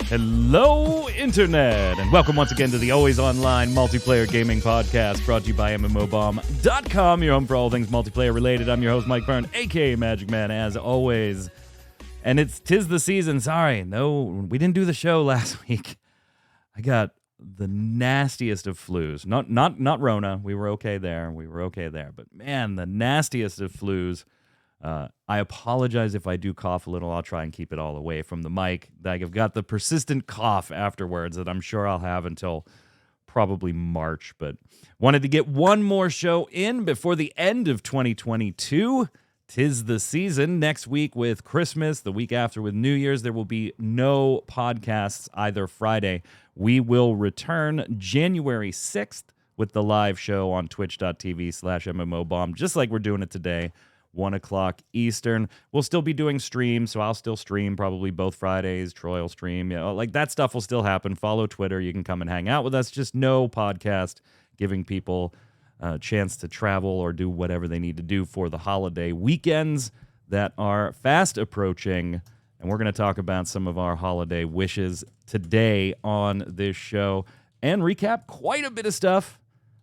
Hello, Internet, and welcome once again to the always online multiplayer gaming podcast brought to you by MMOBomb.com, your home for all things multiplayer related. I'm your host, Mike Byrne, aka Magicman, as always. And tis the season. Sorry, no, we didn't do the show last week. I got the nastiest of flus. Not Rona. We were okay there. But man, the nastiest of flus. I apologize if I do cough a little. I'll try and keep it all away from the mic. I've got the persistent cough afterwards that I'm sure I'll have until probably March. But wanted to get one more show in before the end of 2022. Tis the season. Next week with Christmas, the week after with New Year's, there will be no podcasts either Friday. We will return January 6th with the live show on twitch.tv/MMOBomb, just like we're doing it today. 1 o'clock Eastern. We'll still be doing streams, so I'll still stream probably both Fridays. Troy will stream. Like that stuff will still happen. Follow Twitter. You can come and hang out with us. Just no podcast giving people a chance to travel or do whatever they need to do for the holiday weekends that are fast approaching. And we're going to talk about some of our holiday wishes today on this show and recap quite a bit of stuff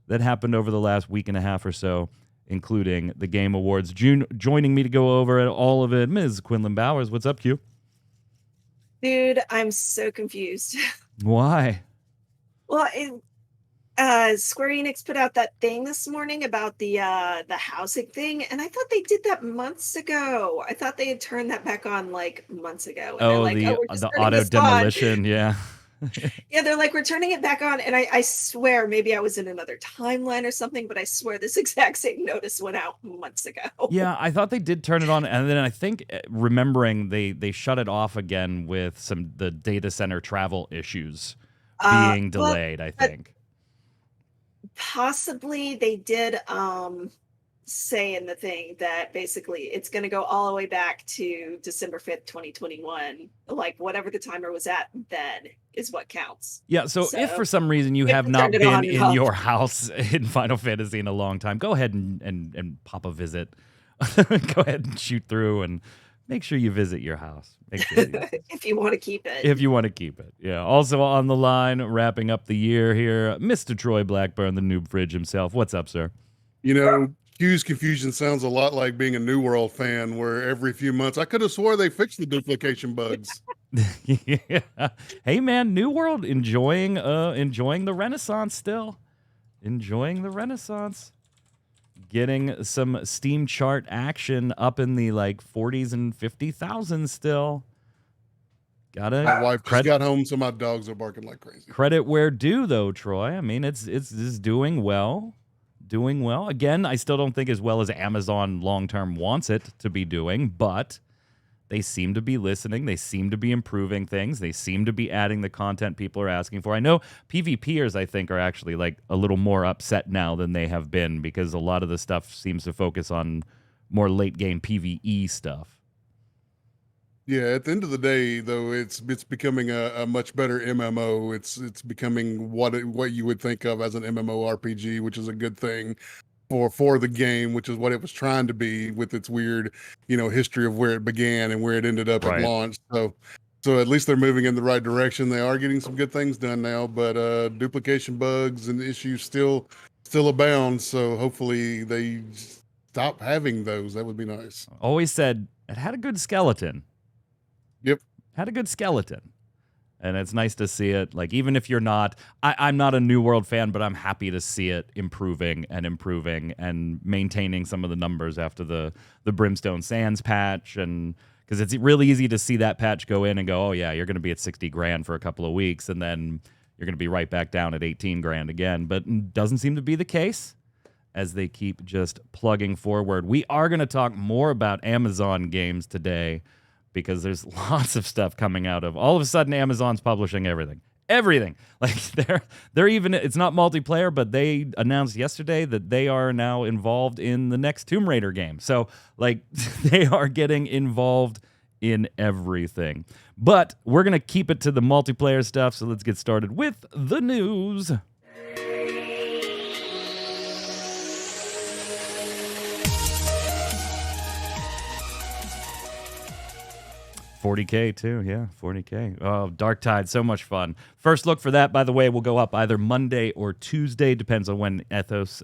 that happened over the last week and a half or so, including the Game Awards. Joining me to go over all of it, Ms. Quinlan Bowers. What's up, Q? Dude, I'm so confused. Why? Well, Square Enix put out that thing this morning about the housing thing, and I thought they did that months ago. I thought they had turned that back on like months ago. And The auto demolition, yeah. Yeah, they're like, we're turning it back on, and I swear, maybe I was in another timeline or something, but I swear this exact same notice went out months ago. Yeah, I thought they did turn it on, and then I think, remembering, they shut it off again with the data center travel issues being delayed, I think. Possibly they did say in the thing that basically it's going to go all the way back to December 5th, 2021. Like whatever the timer was at then is what counts. Yeah, so if for some reason you have not been in your house in Final Fantasy in a long time, go ahead and pop a visit. Go ahead and shoot through and make sure you visit your house. Make sure if you want to keep it. If you want to keep it. Yeah. Also on the line, wrapping up the year here, Mr. Troy Blackburn, the Noob Fridge himself. What's up, sir? You know, Q's confusion sounds a lot like being a New World fan, where every few months, I could have swore they fixed the duplication bugs. Yeah. Hey, man, New World enjoying the Renaissance still. Enjoying the Renaissance. Getting some Steam chart action up in the like 40s and 50,000 still. My wife just got home, so my dogs are barking like crazy. Credit where due, though, Troy. I mean, it's doing well. Doing well. Again, I still don't think as well as Amazon long-term wants it to be doing, but they seem to be listening. They seem to be improving things. They seem to be adding the content people are asking for. I know PvPers, I think, are actually like a little more upset now than they have been because a lot of the stuff seems to focus on more late-game PvE stuff. Yeah, at the end of the day, though, it's becoming a much better MMO. It's becoming what you would think of as an MMORPG, which is a good thing for the game, which is what it was trying to be with its weird, history of where it began and where it ended up at launch. So at least they're moving in the right direction. They are getting some good things done now, but duplication bugs and issues still abound. So hopefully they stop having those. That would be nice. Always said it had a good skeleton. Yep. Had a good skeleton. And it's nice to see it. Like, even if you're not, I'm not a New World fan, but I'm happy to see it improving and maintaining some of the numbers after the Brimstone Sands patch. And because it's really easy to see that patch go in and go, oh yeah, you're going to be at 60 grand for a couple of weeks. And then you're going to be right back down at 18 grand again. But it doesn't seem to be the case as they keep just plugging forward. We are going to talk more about Amazon games today, because there's lots of stuff coming out of, all of a sudden Amazon's publishing everything. Like they're even, it's not multiplayer, but they announced yesterday that they are now involved in the next Tomb Raider game. So like they are getting involved in everything. But we're going to keep it to the multiplayer stuff. So let's get started with the news. 40K too, yeah, 40K. Oh, Dark Tide, so much fun. First look for that, by the way, will go up either Monday or Tuesday, depends on when Ethos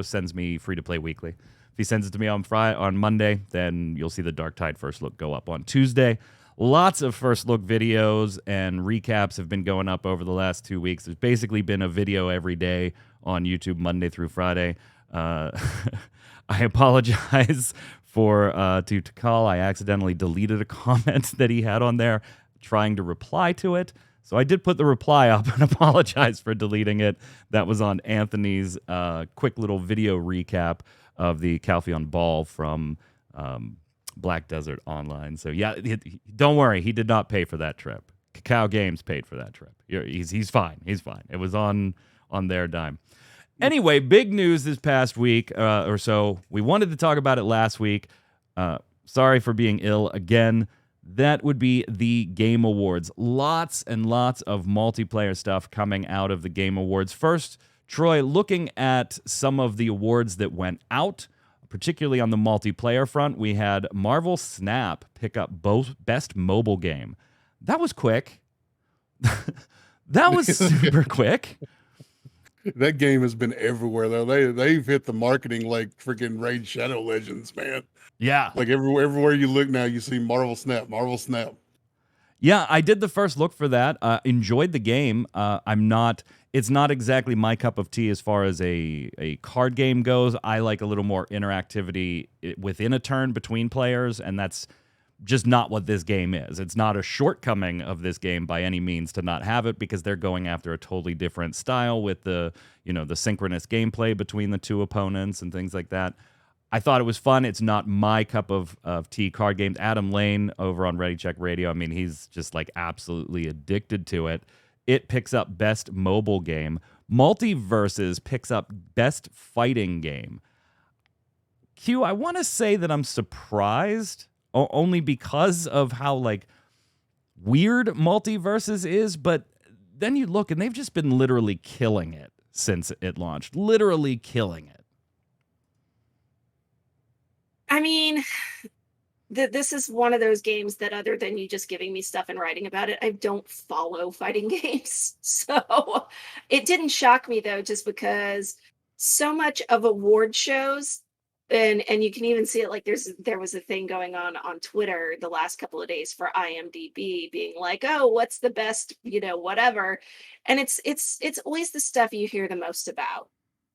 sends me free-to-play weekly. If he sends it to me on Monday, then you'll see the Dark Tide first look go up on Tuesday. Lots of first look videos and recaps have been going up over the last 2 weeks. There's basically been a video every day on YouTube, Monday through Friday. I apologize to call. I accidentally deleted a comment that he had on there trying to reply to it. So I did put the reply up and apologize for deleting it. That was on Anthony's quick little video recap of the Calpheon Ball from Black Desert Online. So yeah, don't worry. He did not pay for that trip. Cacao Games paid for that trip. He's fine. He's fine. It was on their dime. Anyway, big news this past week or so. We wanted to talk about it last week. Sorry for being ill again. That would be the Game Awards. Lots and lots of multiplayer stuff coming out of the Game Awards. First, Troy, looking at some of the awards that went out, particularly on the multiplayer front, we had Marvel Snap pick up both Best Mobile Game. That was quick. That was super quick. That game has been everywhere though. They've hit the marketing like freaking Raid Shadow Legends, man. Yeah. Like everywhere you look now, you see Marvel Snap. Yeah, I did the first look for that. Enjoyed the game. It's not exactly my cup of tea as far as a card game goes. I like a little more interactivity within a turn between players, and that's just not what this game is. It's not a shortcoming of this game by any means to not have it, because they're going after a totally different style with the synchronous gameplay between the two opponents and things like that. I thought it was fun. It's not my cup of tea card games. Adam Lane over on Ready Check Radio, I mean, he's just like absolutely addicted to it. It picks up Best Mobile Game. Multiverses picks up Best Fighting Game. Q, I want to say that I'm surprised, only because of how like weird Multiverses is, but then you look and they've just been literally killing it since it launched. Literally killing it. I mean, this is one of those games that, other than you just giving me stuff and writing about it, I don't follow fighting games. So it didn't shock me though, just because so much of award shows, and you can even see it, like there was a thing going on Twitter the last couple of days for IMDb being like, oh, what's the best, whatever. And it's always the stuff you hear the most about.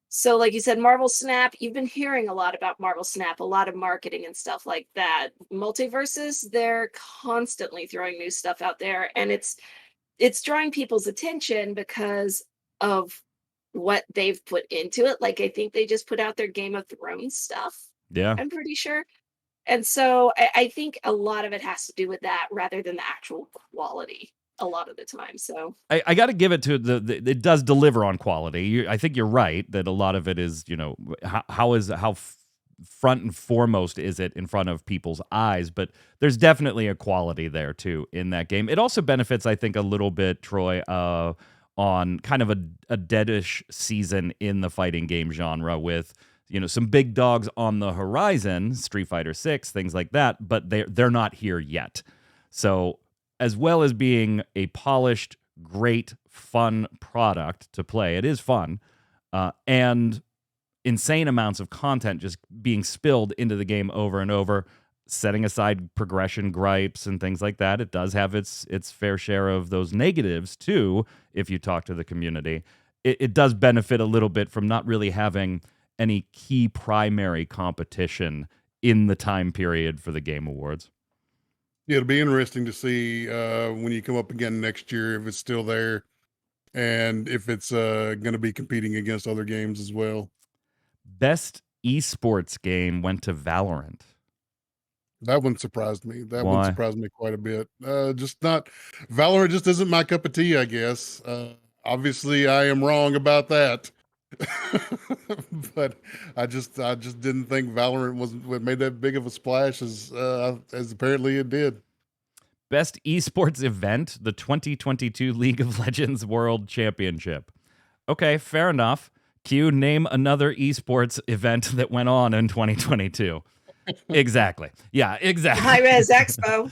So like you said, Marvel Snap, you've been hearing a lot about Marvel Snap, a lot of marketing and stuff like that. Multiverses, they're constantly throwing new stuff out there, and it's drawing people's attention because of what they've put into it. Like, I think they just put out their Game of Thrones stuff. Yeah. I'm pretty sure. And so I think a lot of it has to do with that rather than the actual quality a lot of the time. So I got to give it to it does deliver on quality. I think you're right that a lot of it is, how front and foremost is it in front of people's eyes, but there's definitely a quality there too in that game. It also benefits, I think, a little bit, Troy, on kind of a deadish season in the fighting game genre with, some big dogs on the horizon, Street Fighter 6, things like that, but they're not here yet. So as well as being a polished, great, fun product to play, it is fun, and insane amounts of content just being spilled into the game over and over, setting aside progression gripes and things like that. It does have its fair share of those negatives, too, if you talk to the community. It does benefit a little bit from not really having any key primary competition in the time period for the Game Awards. Yeah, it'll be interesting to see when you come up again next year, if it's still there and if it's going to be competing against other games as well. Best esports game went to Valorant. That one surprised me. That Why? one surprised me quite a bit. Valorant just isn't my cup of tea, I guess. Obviously, I am wrong about that. But I just didn't think Valorant was what made that big of a splash as apparently it did. Best esports event, the 2022 League of Legends World Championship. Okay, fair enough. Q, name another esports event that went on in 2022. Exactly. Yeah, exactly. High Res Expo.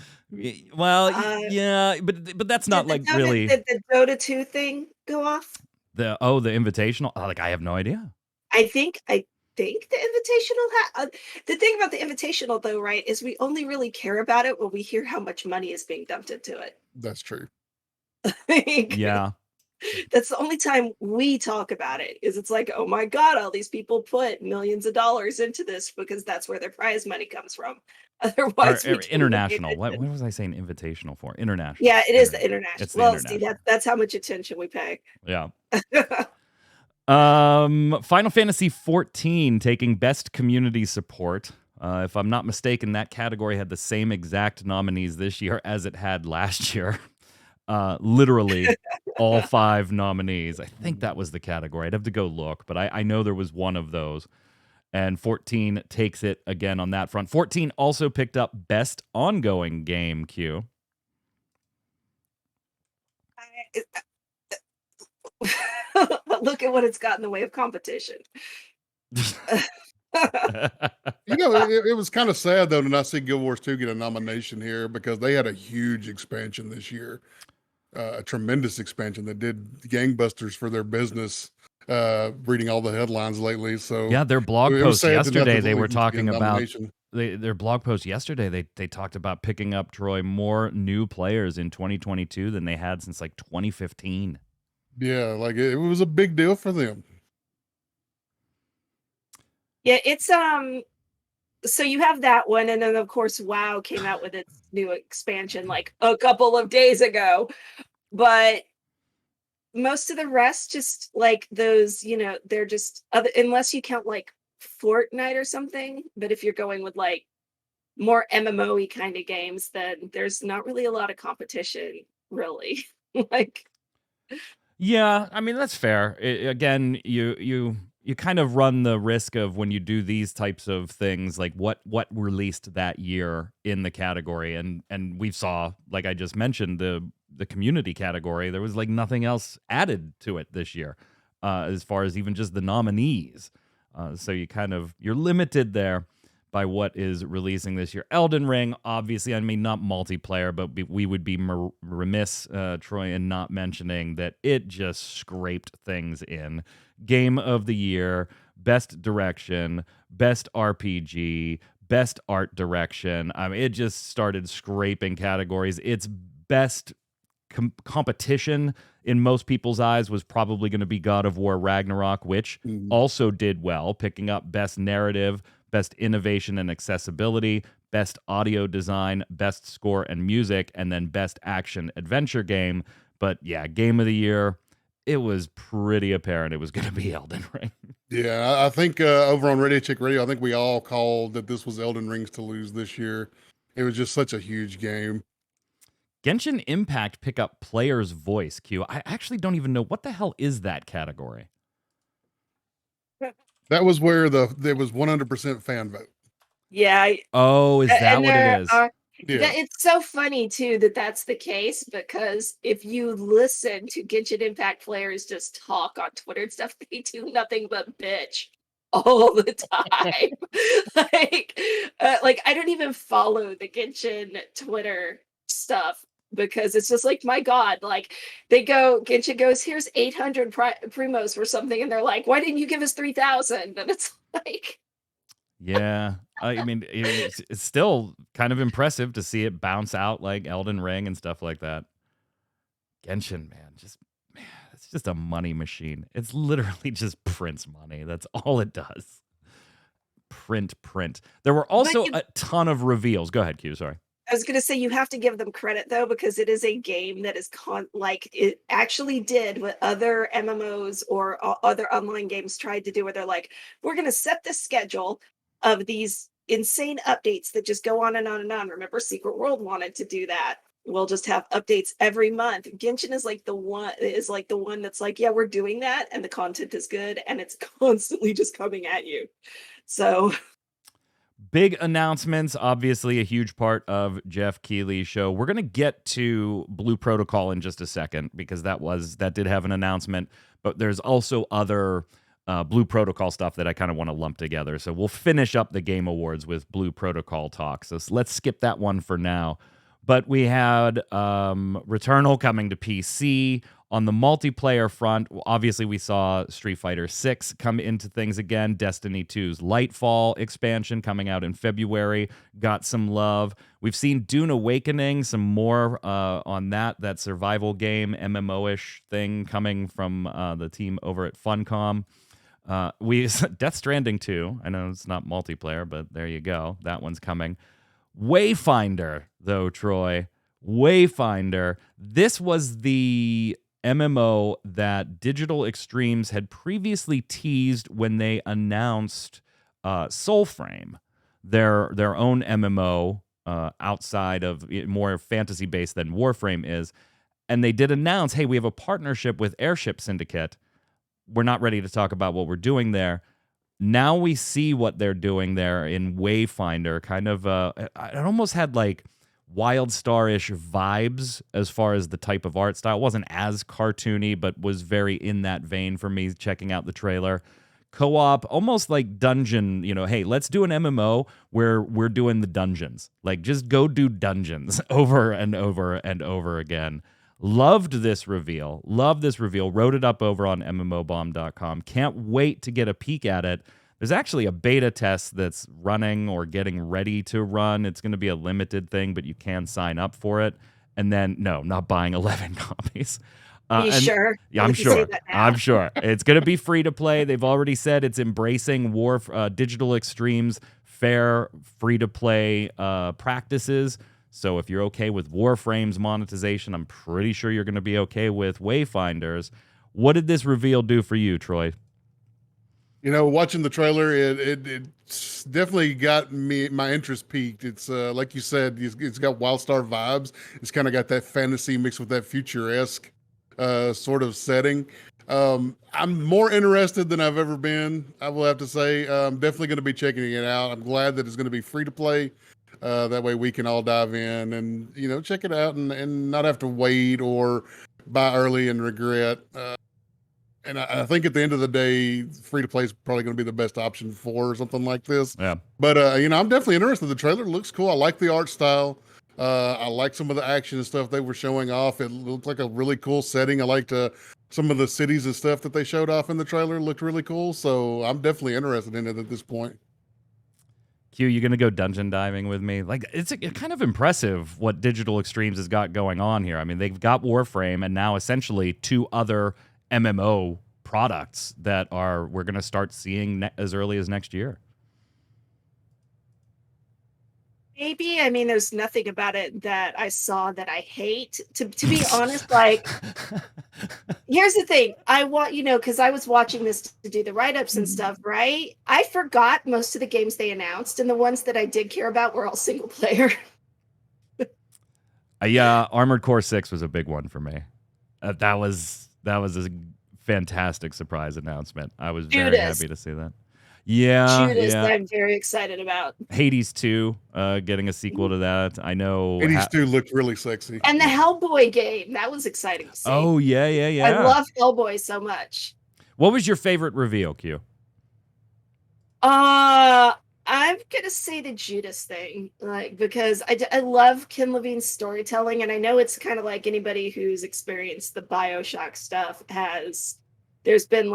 Well, Uh, yeah, but that's not did like really the Dota 2 thing go off? the invitational. Like I have no idea. I think the invitational the thing about the invitational though, right, is we only really care about it when we hear how much money is being dumped into it. That's true. Like, Yeah. that's the only time we talk about it, is it's like, oh my god, all these people put millions of dollars into this because that's where their prize money comes from. Or, Otherwise, we or don't pay international. What attention. was I saying? Invitational for international. Yeah, it is the international. It's the Well, see, international. that's how much attention we pay. Yeah. Final Fantasy 14 taking best community support. If I'm not mistaken, that category had the same exact nominees this year as it had last year. Literally all 5 nominees. I think that was the category. I'd have to go look, but I know there was one of those. And 14 takes it again on that front. 14 also picked up best ongoing game, Q. Look at what it's got in the way of competition. It was kind of sad though to not see Guild Wars 2 get a nomination here, because they had a huge expansion this year, a tremendous expansion that did gangbusters for their business. Reading all the headlines lately, so Yeah, their blog it was post sad to not yesterday, to they at were least get a talking about nomination. their blog post yesterday. They talked about picking up, Troy, more new players in 2022 than they had since like 2015. Yeah, like it was a big deal for them. Yeah, it's so you have that one, and then of course WoW came out with its new expansion like a couple of days ago. But most of the rest, just like those, they're just other, unless you count like Fortnite or something. But if you're going with like more MMO-y kind of games, then there's not really a lot of competition, really. Like, Yeah, I mean that's fair. Again, you kind of run the risk of, when you do these types of things, like what released that year in the category, and we saw, like I just mentioned, the community category. There was like nothing else added to it this year, as far as even just the nominees. So you're limited there by what is releasing this year. Elden Ring, obviously, I mean, not multiplayer, but we would be remiss, Troy, in not mentioning that it just scraped things in. Game of the Year, Best Direction, Best RPG, Best Art Direction. I mean, it just started scraping categories. Its best competition in most people's eyes was probably going to be God of War Ragnarok, which also did well, picking up Best Narrative, Best Innovation and Accessibility, Best Audio Design, Best Score and Music, and then Best Action Adventure Game. But yeah, Game of the Year, it was pretty apparent it was going to be Elden Ring. Yeah, I think over on Radio Chick Radio, I think we all called that this was Elden Ring's to lose this year. It was just such a huge game. Genshin Impact pick up Player's Voice, Q. I actually don't even know what the hell is that category. That was where there was 100% fan vote. yeah. Oh, is that And what it is? Yeah. It's so funny too that that's the case, because if you listen to Genshin Impact players just talk on Twitter and stuff, they do nothing but bitch all the time. like I don't even follow the Genshin Twitter stuff, because it's just like, my god, like Genshin goes, here's 800 primos for something, and they're like, why didn't you give us 3,000? And it's like, Yeah, I mean, it's still kind of impressive to see it bounce out like Elden Ring and stuff like that. Genshin, man, it's just a money machine. It's literally just prints money. That's all it does. Print. There were also a ton of reveals. Go ahead, Q. Sorry. I was going to say, you have to give them credit though, because it is a game that is like it actually did what other MMOs or other online games tried to do, where they're like, we're going to set the schedule of these insane updates that just go on and on and on. Remember, Secret World wanted to do that. We'll just have updates every month. Genshin is like the one that's like, yeah, we're doing that, and the content is good, and it's constantly just coming at you. So big announcements, obviously a huge part of Jeff Keighley's show. We're going to get to Blue Protocol in just a second, because that did have an announcement, but there's also other Blue Protocol stuff that I kind of want to lump together. So we'll finish up the Game Awards with Blue Protocol talk. So let's skip that one for now. But we had Returnal coming to PC. On the multiplayer front, obviously we saw Street Fighter 6 come into things again. Destiny 2's Lightfall expansion coming out in February got some love. We've seen Dune Awakening, some more on that survival game, MMO-ish thing coming from the team over at Funcom. We Death Stranding 2. I know it's not multiplayer, but there you go. That one's coming. Wayfinder, though, Troy. Wayfinder. This was the MMO that Digital Extremes had previously teased when they announced Soulframe, their own MMO outside of more fantasy-based than Warframe is. And they did announce, hey, we have a partnership with Airship Syndicate. We're not ready to talk about what we're doing there. Now we see what they're doing there in Wayfinder. Kind of, it almost had like WildStar-ish vibes as far as the type of art style. It wasn't as cartoony, but was very in that vein for me checking out the trailer. Co-op, almost like dungeon, hey, let's do an MMO where we're doing the dungeons. Like, just go do dungeons over and over and over again. Loved this reveal. Wrote it up over on MMOBomb.com. Can't wait to get a peek at it. There's actually a beta test that's running or getting ready to run. It's going to be a limited thing, but you can sign up for it. And then, no, not buying 11 copies. Are you sure? Yeah, I'm sure. I'm sure. It's going to be free to play. They've already said it's embracing Digital Extremes fair free to play practices. So if you're okay with Warframe's monetization, I'm pretty sure you're going to be okay with Wayfinders. What did this reveal do for you, Troy? Watching the trailer, it definitely got my interest peaked. It's like you said, it's got WildStar vibes. It's kind of got that fantasy mixed with that futuresque sort of setting. I'm more interested than I've ever been, I will have to say. I'm definitely going to be checking it out. I'm glad that it's going to be free to play. That way we can all dive in and, check it out and not have to wait or buy early and regret. And I think at the end of the day, free to play is probably going to be the best option for something like this. Yeah. But, I'm definitely interested. The trailer looks cool. I like the art style. I like some of the action and stuff they were showing off. It looked like a really cool setting. I liked some of the cities and stuff that they showed off in the trailer looked really cool. So I'm definitely interested in it at this point. Q, you going to go dungeon diving with me? Like, it's kind of impressive what Digital Extremes has got going on here. I mean, they've got Warframe and now essentially two other MMO products that we're going to start seeing as early as next year. Maybe. I mean, there's nothing about it that I saw that I hate. To be honest, like, here's the thing. I want, because I was watching this to do the write-ups and stuff, right? I forgot most of the games they announced, and the ones that I did care about were all single player. Yeah, Armored Core 6 was a big one for me. That was a fantastic surprise announcement. I was very happy to see that. Yeah, Judas, I'm very excited about. Hades 2, getting a sequel to that. I know Hades 2 looked really sexy. And the Hellboy game, that was exciting to see. Oh, yeah. I love Hellboy so much. What was your favorite reveal, Q? I'm gonna say the Judas thing, because I love Ken Levine's storytelling, and I know it's kind of like anybody who's experienced the BioShock stuff has. There's been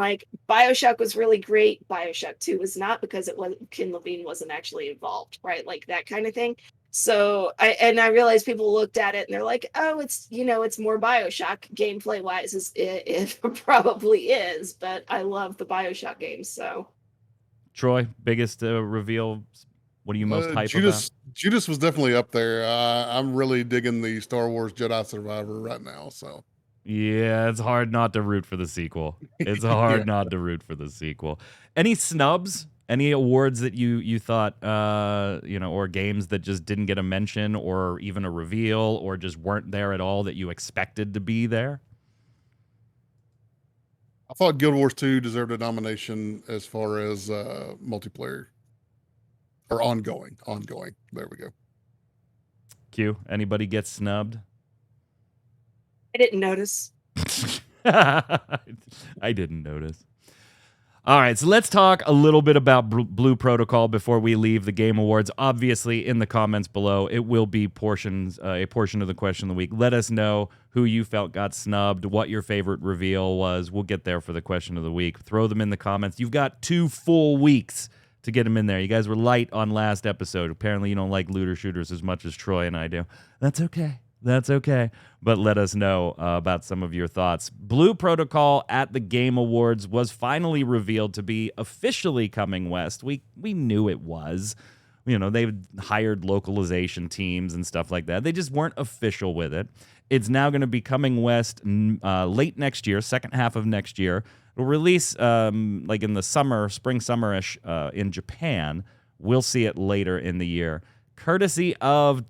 BioShock was really great. BioShock 2 was not, because Ken Levine wasn't actually involved, right? Like that kind of thing. So I realized people looked at it and they're like, oh, it's it's more BioShock gameplay wise. It probably is, but I love the BioShock games. So, Troy, biggest reveal. What are you most hyped about? Judas was definitely up there. I'm really digging the Star Wars Jedi Survivor right now. So. Yeah, it's hard not to root for the sequel. It's hard not to root for the sequel. Any snubs? Any awards that you thought, or games that just didn't get a mention or even a reveal or just weren't there at all that you expected to be there? I thought Guild Wars 2 deserved a nomination as far as multiplayer or ongoing. There we go. Q, anybody get snubbed? I didn't notice. I didn't notice. All right, so let's talk a little bit about Blue Protocol before we leave the Game Awards. Obviously, in the comments below, it will be a portion of the question of the week. Let us know who you felt got snubbed, what your favorite reveal was. We'll get there for the question of the week. Throw them in the comments. You've got 2 full weeks to get them in there. You guys were light on last episode. Apparently, you don't like looter shooters as much as Troy and I do. That's okay. That's okay. But let us know about some of your thoughts. Blue Protocol at the Game Awards was finally revealed to be officially coming west. We knew it was. You know, they've hired localization teams and stuff like that. They just weren't official with it. It's now going to be coming west late next year, second half of next year. It'll release like in the summer, spring, summer-ish in Japan. We'll see it later in the year, courtesy of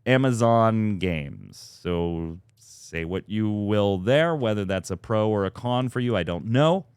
Amazon Games. So say what you will there, whether that's a pro or a con for you, I don't know.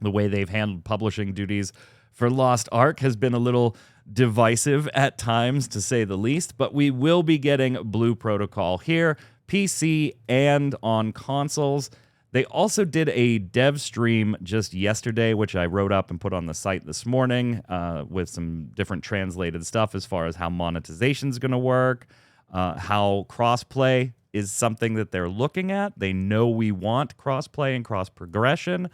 The way they've handled publishing duties for Lost Ark has been a little divisive at times, to say the least, but we will be getting Blue Protocol here, PC and on consoles. They also did a dev stream just yesterday, which I wrote up and put on the site this morning with some different translated stuff as far as how monetization is going to work, how crossplay is something that they're looking at. They know we want crossplay and cross progression,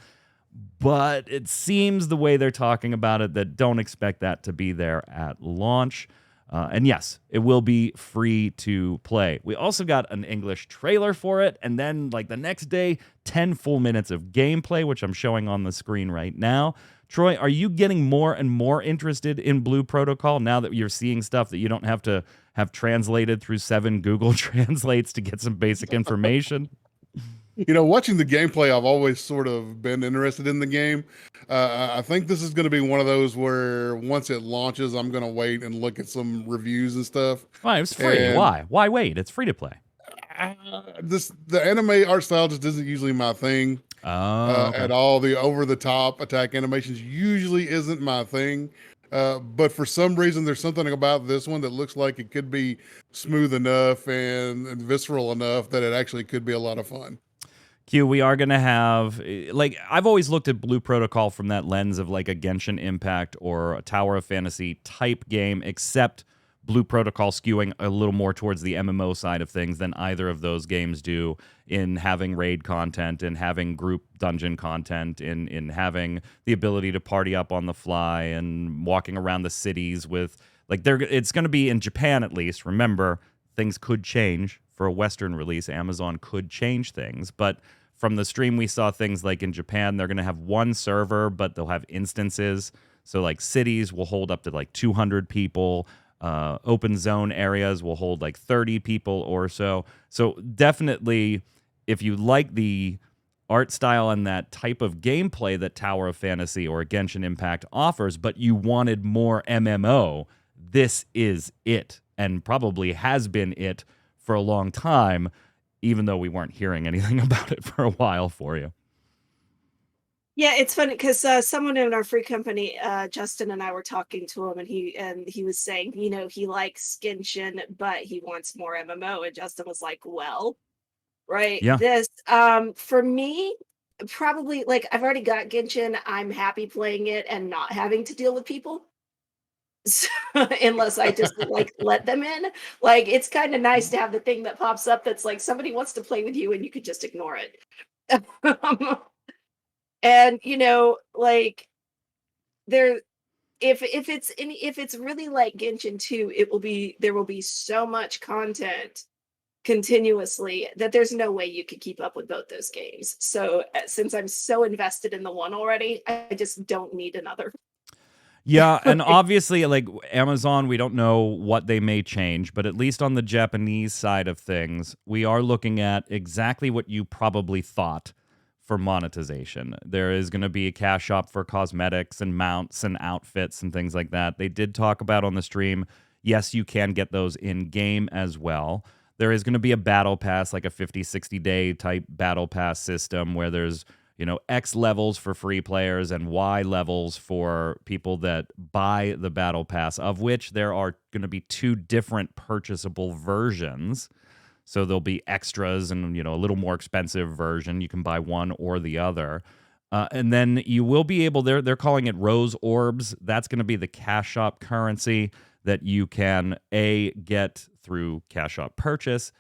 but it seems the way they're talking about it that don't expect that to be there at launch. And yes, it will be free to play. We also got an English trailer for it, and then like the next day, 10 full minutes of gameplay, which I'm showing on the screen right now. Troy, are you getting more and more interested in Blue Protocol now that you're seeing stuff that you don't have to have translated through 7 Google Translates to get some basic information? You know, watching the gameplay, I've always sort of been interested in the game. I think this is going to be one of those where once it launches, I'm going to wait and look at some reviews and stuff. Why, it's free. And Why? Why wait? It's free to play. The anime art style just isn't usually my thing. Okay. At all. The over-the-top attack animations usually isn't my thing. But for some reason, there's something about this one that looks like it could be smooth enough and visceral enough that it actually could be a lot of fun. Q, we are going to have, like, I've always looked at Blue Protocol from that lens of like a Genshin Impact or a Tower of Fantasy type game, except Blue Protocol skewing a little more towards the MMO side of things than either of those games do, in having raid content, in having group dungeon content, in having the ability to party up on the fly and walking around the cities with, like, it's going to be in Japan at least. Remember, things could change for a Western release. Amazon could change things, but from the stream we saw things like in Japan, they're going to have one server, but they'll have instances. So like cities will hold up to like 200 people. Open zone areas will hold like 30 people or so. So definitely, if you like the art style and that type of gameplay that Tower of Fantasy or Genshin Impact offers, but you wanted more MMO, this is it, and probably has been it for a long time, even though we weren't hearing anything about it for a while for you. Yeah, it's funny because someone in our free company, Justin and I were talking to him, and he was saying, you know, he likes Genshin, but he wants more MMO. And Justin was like, "Well, right, Yeah. this for me, probably like I've already got Genshin. I'm happy playing it and not having to deal with people." So, unless I just like let them in, like it's kind of nice to have the thing that pops up that's like somebody wants to play with you and you could just ignore it. And you know, like there, if it's really like Genshin 2, there will be so much content continuously that there's no way you could keep up with both those games. So since I'm so invested in the one already, I just don't need another. Yeah, and obviously, like Amazon, we don't know what they may change, but at least on the Japanese side of things, we are looking at exactly what you probably thought for monetization. There is going to be a cash shop for cosmetics and mounts and outfits and things like that. They did talk about on the stream, yes, you can get those in-game as well. There is going to be a battle pass, like a 50, 60-day type battle pass system where there's, you know, X levels for free players and Y levels for people that buy the battle pass, of which there are going to be 2 different purchasable versions. So there'll be extras and, you know, a little more expensive version. You can buy one or the other. And then you will be able, they're calling it Rose Orbs. That's going to be the Cash Shop currency that you can, get through Cash Shop purchase.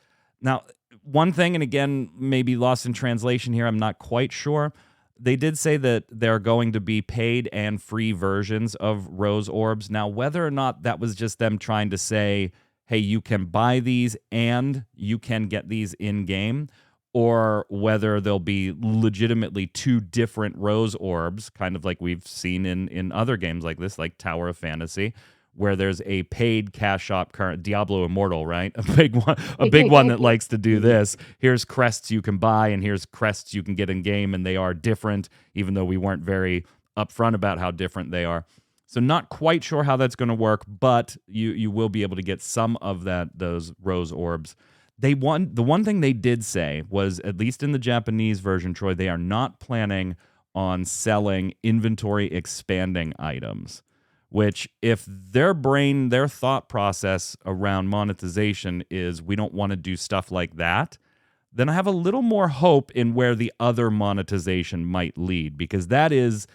Now, one thing, and again, maybe lost in translation here, I'm not quite sure. They did say that there are going to be paid and free versions of Rose Orbs. Now, whether or not that was just them trying to say, hey, you can buy these and you can get these in-game, or whether there'll be legitimately two different Rose Orbs, kind of like we've seen in other games like this, like Tower of Fantasy, where there's a paid Cash Shop current Diablo Immortal, right? A big one that likes to do this. Here's crests you can buy, and here's crests you can get in game, and they are different, even though we weren't very upfront about how different they are. So not quite sure how that's going to work, but you will be able to get some of those Rose Orbs. The one thing they did say was, at least in the Japanese version, Troy, they are not planning on selling inventory expanding items, which, if their thought process around monetization is we don't want to do stuff like that, then I have a little more hope in where the other monetization might lead, because that is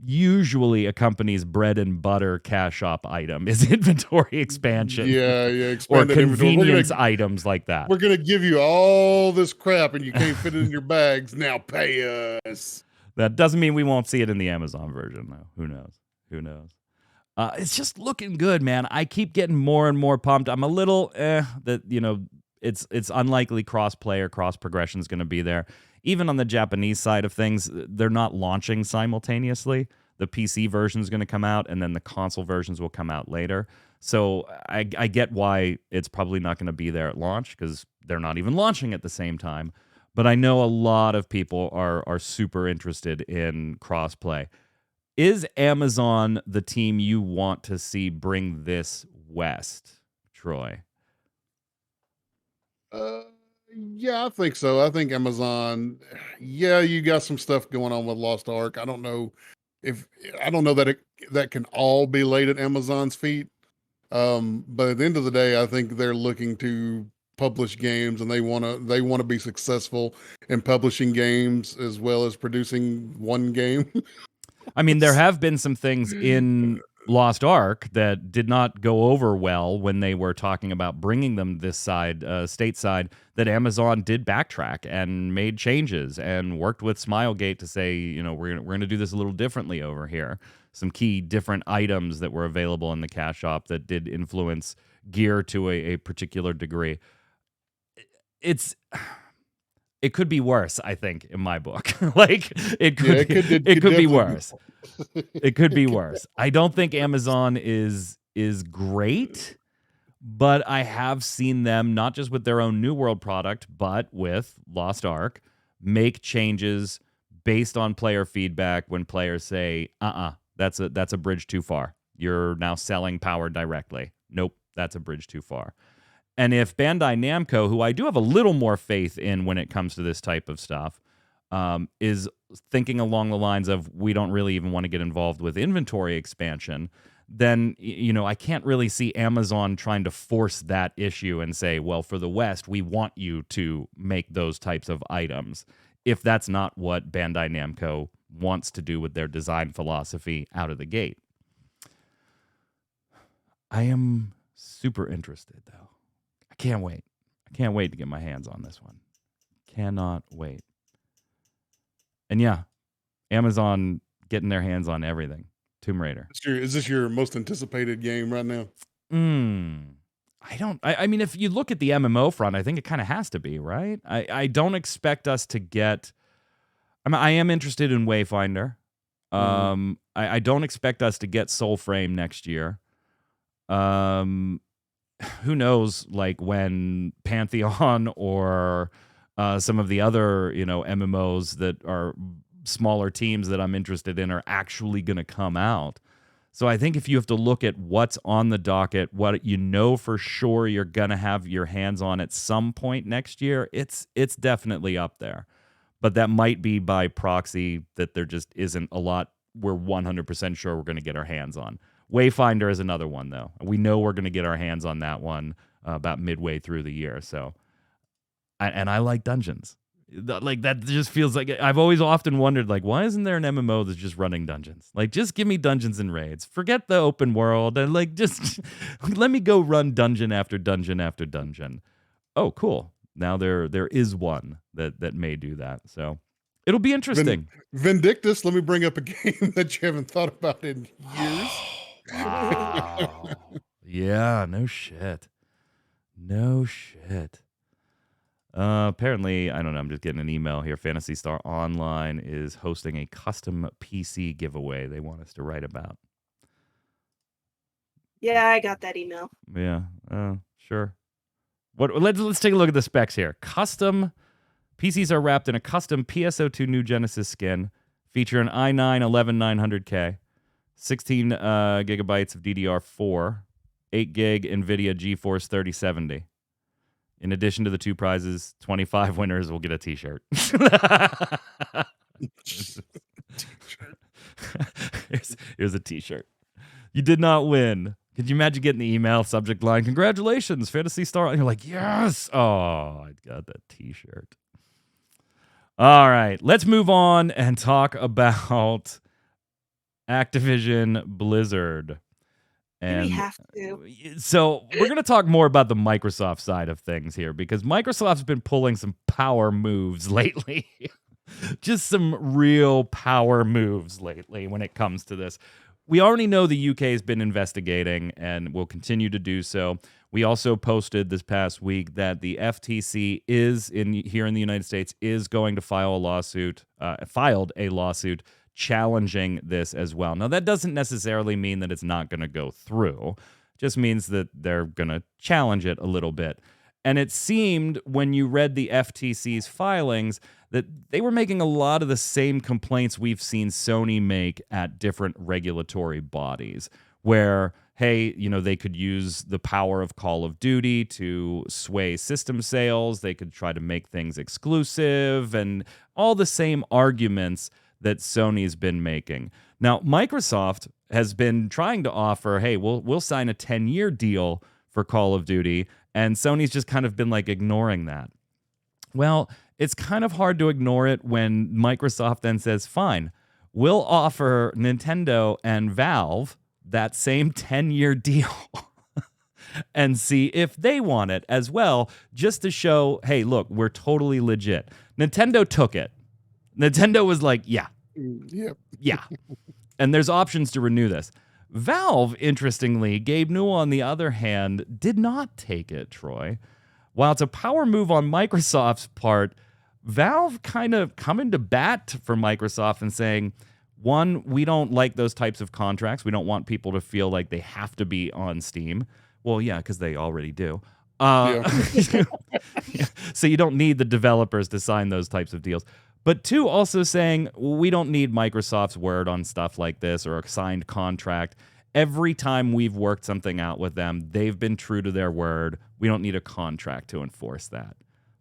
usually a company's bread and butter Cash Shop item, is inventory expansion. Yeah, or convenience items like that. We're going to give you all this crap and you can't fit it in your bags. Now pay us. That doesn't mean we won't see it in the Amazon version, though. Who knows? It's just looking good, man. I keep getting more and more pumped. I'm a little that, it's unlikely cross-play or cross-progression is going to be there. Even on the Japanese side of things, they're not launching simultaneously. The PC version is going to come out, and then the console versions will come out later. So I get why it's probably not going to be there at launch, because they're not even launching at the same time. But I know a lot of people are super interested in crossplay. Is Amazon the team you want to see bring this west, Troy? Yeah, I think so. I think Amazon, you got some stuff going on with Lost Ark. I don't know that that can all be laid at Amazon's feet. But at the end of the day, I think they're looking to publish games, and they want to be successful in publishing games as well as producing one game. I mean, there have been some things in Lost Ark that did not go over well when they were talking about bringing them this side, stateside, that Amazon did backtrack and made changes and worked with Smilegate to say, we're going to do this a little differently over here. Some key different items that were available in the Cash Shop that did influence gear to a particular degree. It could be worse, I think, in my book. It could be worse. It could be worse. I don't think Amazon is great, but I have seen them, not just with their own New World product, but with Lost Ark, make changes based on player feedback when players say, that's a bridge too far. You're now selling power directly. Nope, that's a bridge too far. And if Bandai Namco, who I do have a little more faith in when it comes to this type of stuff, is thinking along the lines of, we don't really even want to get involved with inventory expansion, then, I can't really see Amazon trying to force that issue and say, well, for the West, we want you to make those types of items, if that's not what Bandai Namco wants to do with their design philosophy out of the gate. I am super interested, though. Can't wait. I can't wait to get my hands on this one. Cannot wait. And yeah, Amazon getting their hands on everything. Tomb Raider. Is this your most anticipated game right now? I mean, if you look at the MMO front, I think it kind of has to be, right? I don't expect us to get... I am interested in Wayfinder. I don't expect us to get Soulframe next year. Who knows, when Pantheon or some of the other, MMOs that are smaller teams that I'm interested in are actually going to come out. So I think if you have to look at what's on the docket, what for sure you're going to have your hands on at some point next year, it's definitely up there. But that might be by proxy that there just isn't a lot we're 100% sure we're going to get our hands on. Wayfinder is another one, though. We know we're going to get our hands on that one about midway through the year. So, and I like dungeons. Like, that just feels like, I've always often wondered, like, why isn't there an MMO that's just running dungeons? Like, just give me dungeons and raids. Forget the open world, and like, just let me go run dungeon after dungeon after dungeon. Oh, cool. Now there is one that may do that. So it'll be interesting. Vindictus, let me bring up a game that you haven't thought about in years. Wow. Yeah, no shit. No shit. Apparently, I don't know, I'm just getting an email here. Phantasy Star Online is hosting a custom PC giveaway they want us to write about. Yeah, I got that email. Yeah, sure. Let's take a look at the specs here. Custom PCs are wrapped in a custom PSO2 New Genesis skin, feature an i9 11900K, 16 gigabytes of DDR4, 8 gig NVIDIA GeForce 3070. In addition to the 2 prizes, 25 winners will get a t-shirt. Here's a t-shirt. You did not win. Could you imagine getting the email subject line, "Congratulations, Phantasy Star"? And you're like, yes! Oh, I got that t-shirt. All right, let's move on and talk about Activision Blizzard. And we have to. So we're going to talk more about the Microsoft side of things here, because Microsoft's been pulling some power moves lately. Just some real power moves lately when it comes to this. We already know the UK has been investigating and will continue to do so. We also posted this past week that the FTC here in the United States is going to filed a lawsuit challenging this as well. Now, that doesn't necessarily mean that it's not going to go through. It just means that they're going to challenge it a little bit. And it seemed, when you read the FTC's filings, that they were making a lot of the same complaints we've seen Sony make at different regulatory bodies, where, hey, they could use the power of Call of Duty to sway system sales. They could try to make things exclusive, and all the same arguments that Sony's been making. Now, Microsoft has been trying to offer, hey, we'll sign a 10-year deal for Call of Duty, and Sony's just kind of been like ignoring that. Well, it's kind of hard to ignore it when Microsoft then says, fine, we'll offer Nintendo and Valve that same 10-year deal and see if they want it as well, just to show, hey, look, we're totally legit. Nintendo took it. Nintendo was like, yeah. And there's options to renew this. Valve, interestingly, Gabe Newell, on the other hand, did not take it, Troy. While it's a power move on Microsoft's part, Valve kind of coming to bat for Microsoft and saying, one, we don't like those types of contracts. We don't want people to feel like they have to be on Steam. Well, yeah, because they already do. So you don't need the developers to sign those types of deals. But two, also saying, we don't need Microsoft's word on stuff like this or a signed contract. Every time we've worked something out with them, they've been true to their word. We don't need a contract to enforce that.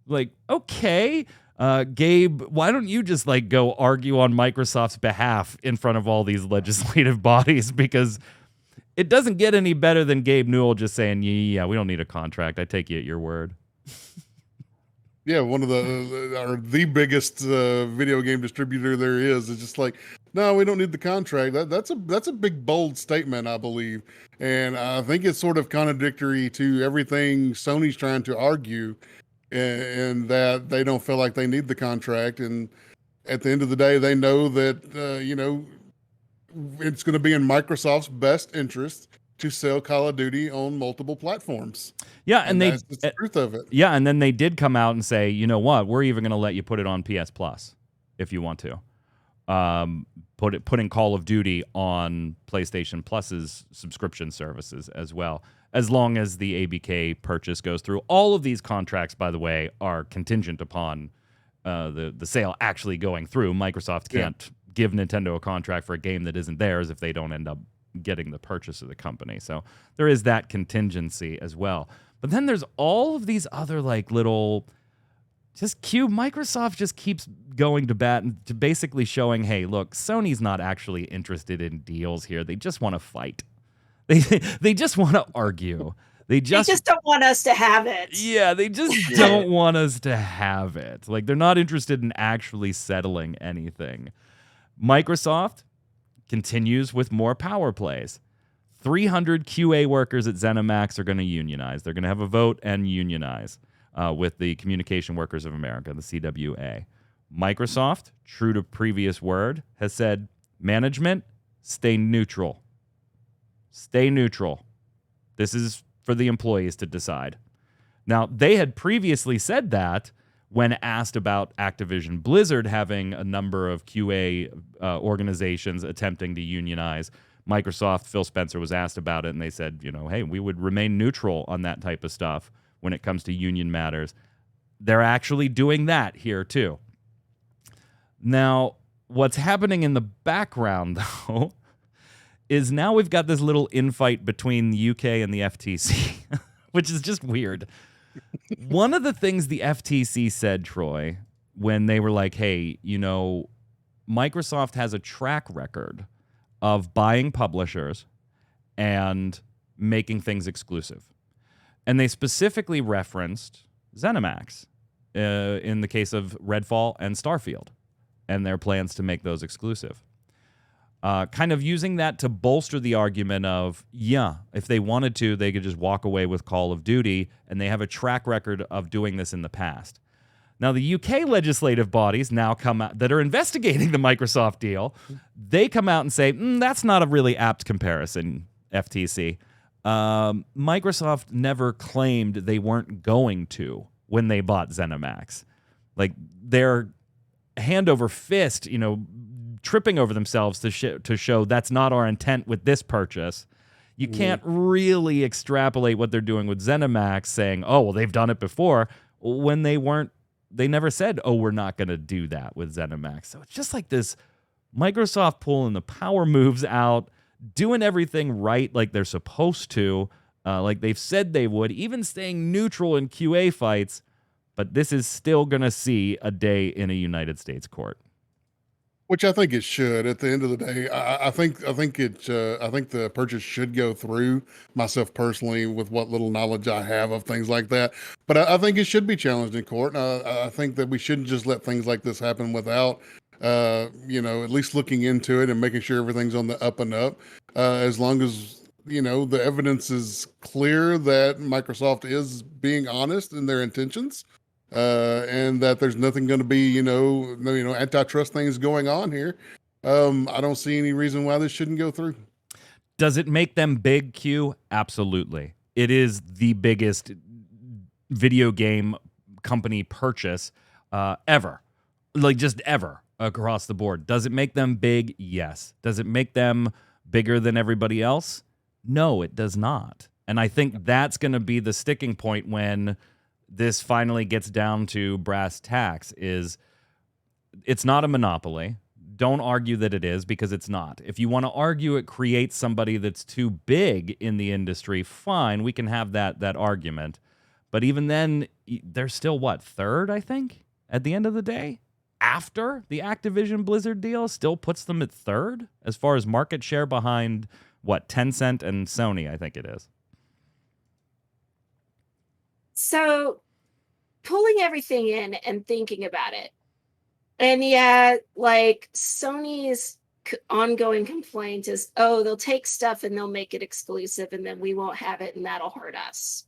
Like, okay, Gabe, why don't you just go argue on Microsoft's behalf in front of all these legislative bodies? Because it doesn't get any better than Gabe Newell just saying, yeah, we don't need a contract. I take you at your word. Yeah, one of the biggest video game distributor there is just like, no, we don't need the contract. That's a big, bold statement, I believe. And I think it's sort of contradictory to everything Sony's trying to argue, and that they don't feel like they need the contract. And at the end of the day, they know that, it's going to be in Microsoft's best interest to sell Call of Duty on multiple platforms. Yeah, and that's the truth of it. Yeah, and then they did come out and say, you know what, we're even going to let you put it on PS Plus if you want to. Putting Call of Duty on PlayStation Plus's subscription services as well, as long as the ABK purchase goes through. All of these contracts, by the way, are contingent upon the sale actually going through. Microsoft can't give Nintendo a contract for a game that isn't theirs if they don't end up getting the purchase of the company. So there is that contingency as well. But then there's all of these other little Microsoft just keeps going to bat and to basically showing, hey, look, Sony's not actually interested in deals here. They just want to fight. They just want to argue. They just don't want us to have it. Yeah, they just don't want us to have it. Like, they're not interested in actually settling anything. Microsoft continues with more power plays. 300 QA workers at ZeniMax are going to unionize. They're going to have a vote and unionize with the Communication Workers of America, the CWA. Microsoft, true to previous word, has said, management, stay neutral. Stay neutral. This is for the employees to decide. Now, they had previously said that when asked about Activision Blizzard having a number of QA organizations attempting to unionize. Microsoft, Phil Spencer was asked about it, and they said, hey, we would remain neutral on that type of stuff when it comes to union matters. They're actually doing that here, too. Now, what's happening in the background, though, is now we've got this little infight between the UK and the FTC, which is just weird. One of the things the FTC said, Troy, when they were like, hey, Microsoft has a track record of buying publishers and making things exclusive. And they specifically referenced ZeniMax in the case of Redfall and Starfield and their plans to make those exclusive. Kind of using that to bolster the argument of, if they wanted to, they could just walk away with Call of Duty, and they have a track record of doing this in the past. Now, the UK legislative bodies now come out that are investigating the Microsoft deal. They come out and say, that's not a really apt comparison, FTC. Microsoft never claimed they weren't going to when they bought ZeniMax. Like, they're hand over fist, tripping over themselves to show that's not our intent with this purchase. You can't really extrapolate what they're doing with ZeniMax saying, oh, well, they've done it before, when they never said, oh, we're not going to do that with ZeniMax. So it's just like this Microsoft pulling the power moves out, doing everything right like they're supposed to, like they've said they would, even staying neutral in QA fights, but this is still going to see a day in a United States court. Which I think it should. At the end of the day, I think the purchase should go through. Myself personally, with what little knowledge I have of things like that, but I think it should be challenged in court. I think that we shouldn't just let things like this happen without, at least looking into it and making sure everything's on the up and up. As long as the evidence is clear that Microsoft is being honest in their intentions. And that there's nothing going to be, antitrust things going on here. I don't see any reason why this shouldn't go through. Does it make them big, Q? Absolutely. It is the biggest video game company purchase ever. Like, just ever across the board. Does it make them big? Yes. Does it make them bigger than everybody else? No, it does not. And I think that's going to be the sticking point when this finally gets down to brass tacks. Is it's not a monopoly. Don't argue that it is, because it's not. If you want to argue it creates somebody that's too big in the industry, fine, we can have that argument. But even then, they're still, third, I think, at the end of the day? After the Activision Blizzard deal still puts them at third as far as market share behind, Tencent and Sony, I think it is. So, pulling everything in and thinking about it, and Sony's ongoing complaint is, oh, they'll take stuff and they'll make it exclusive, and then we won't have it, and that'll hurt us.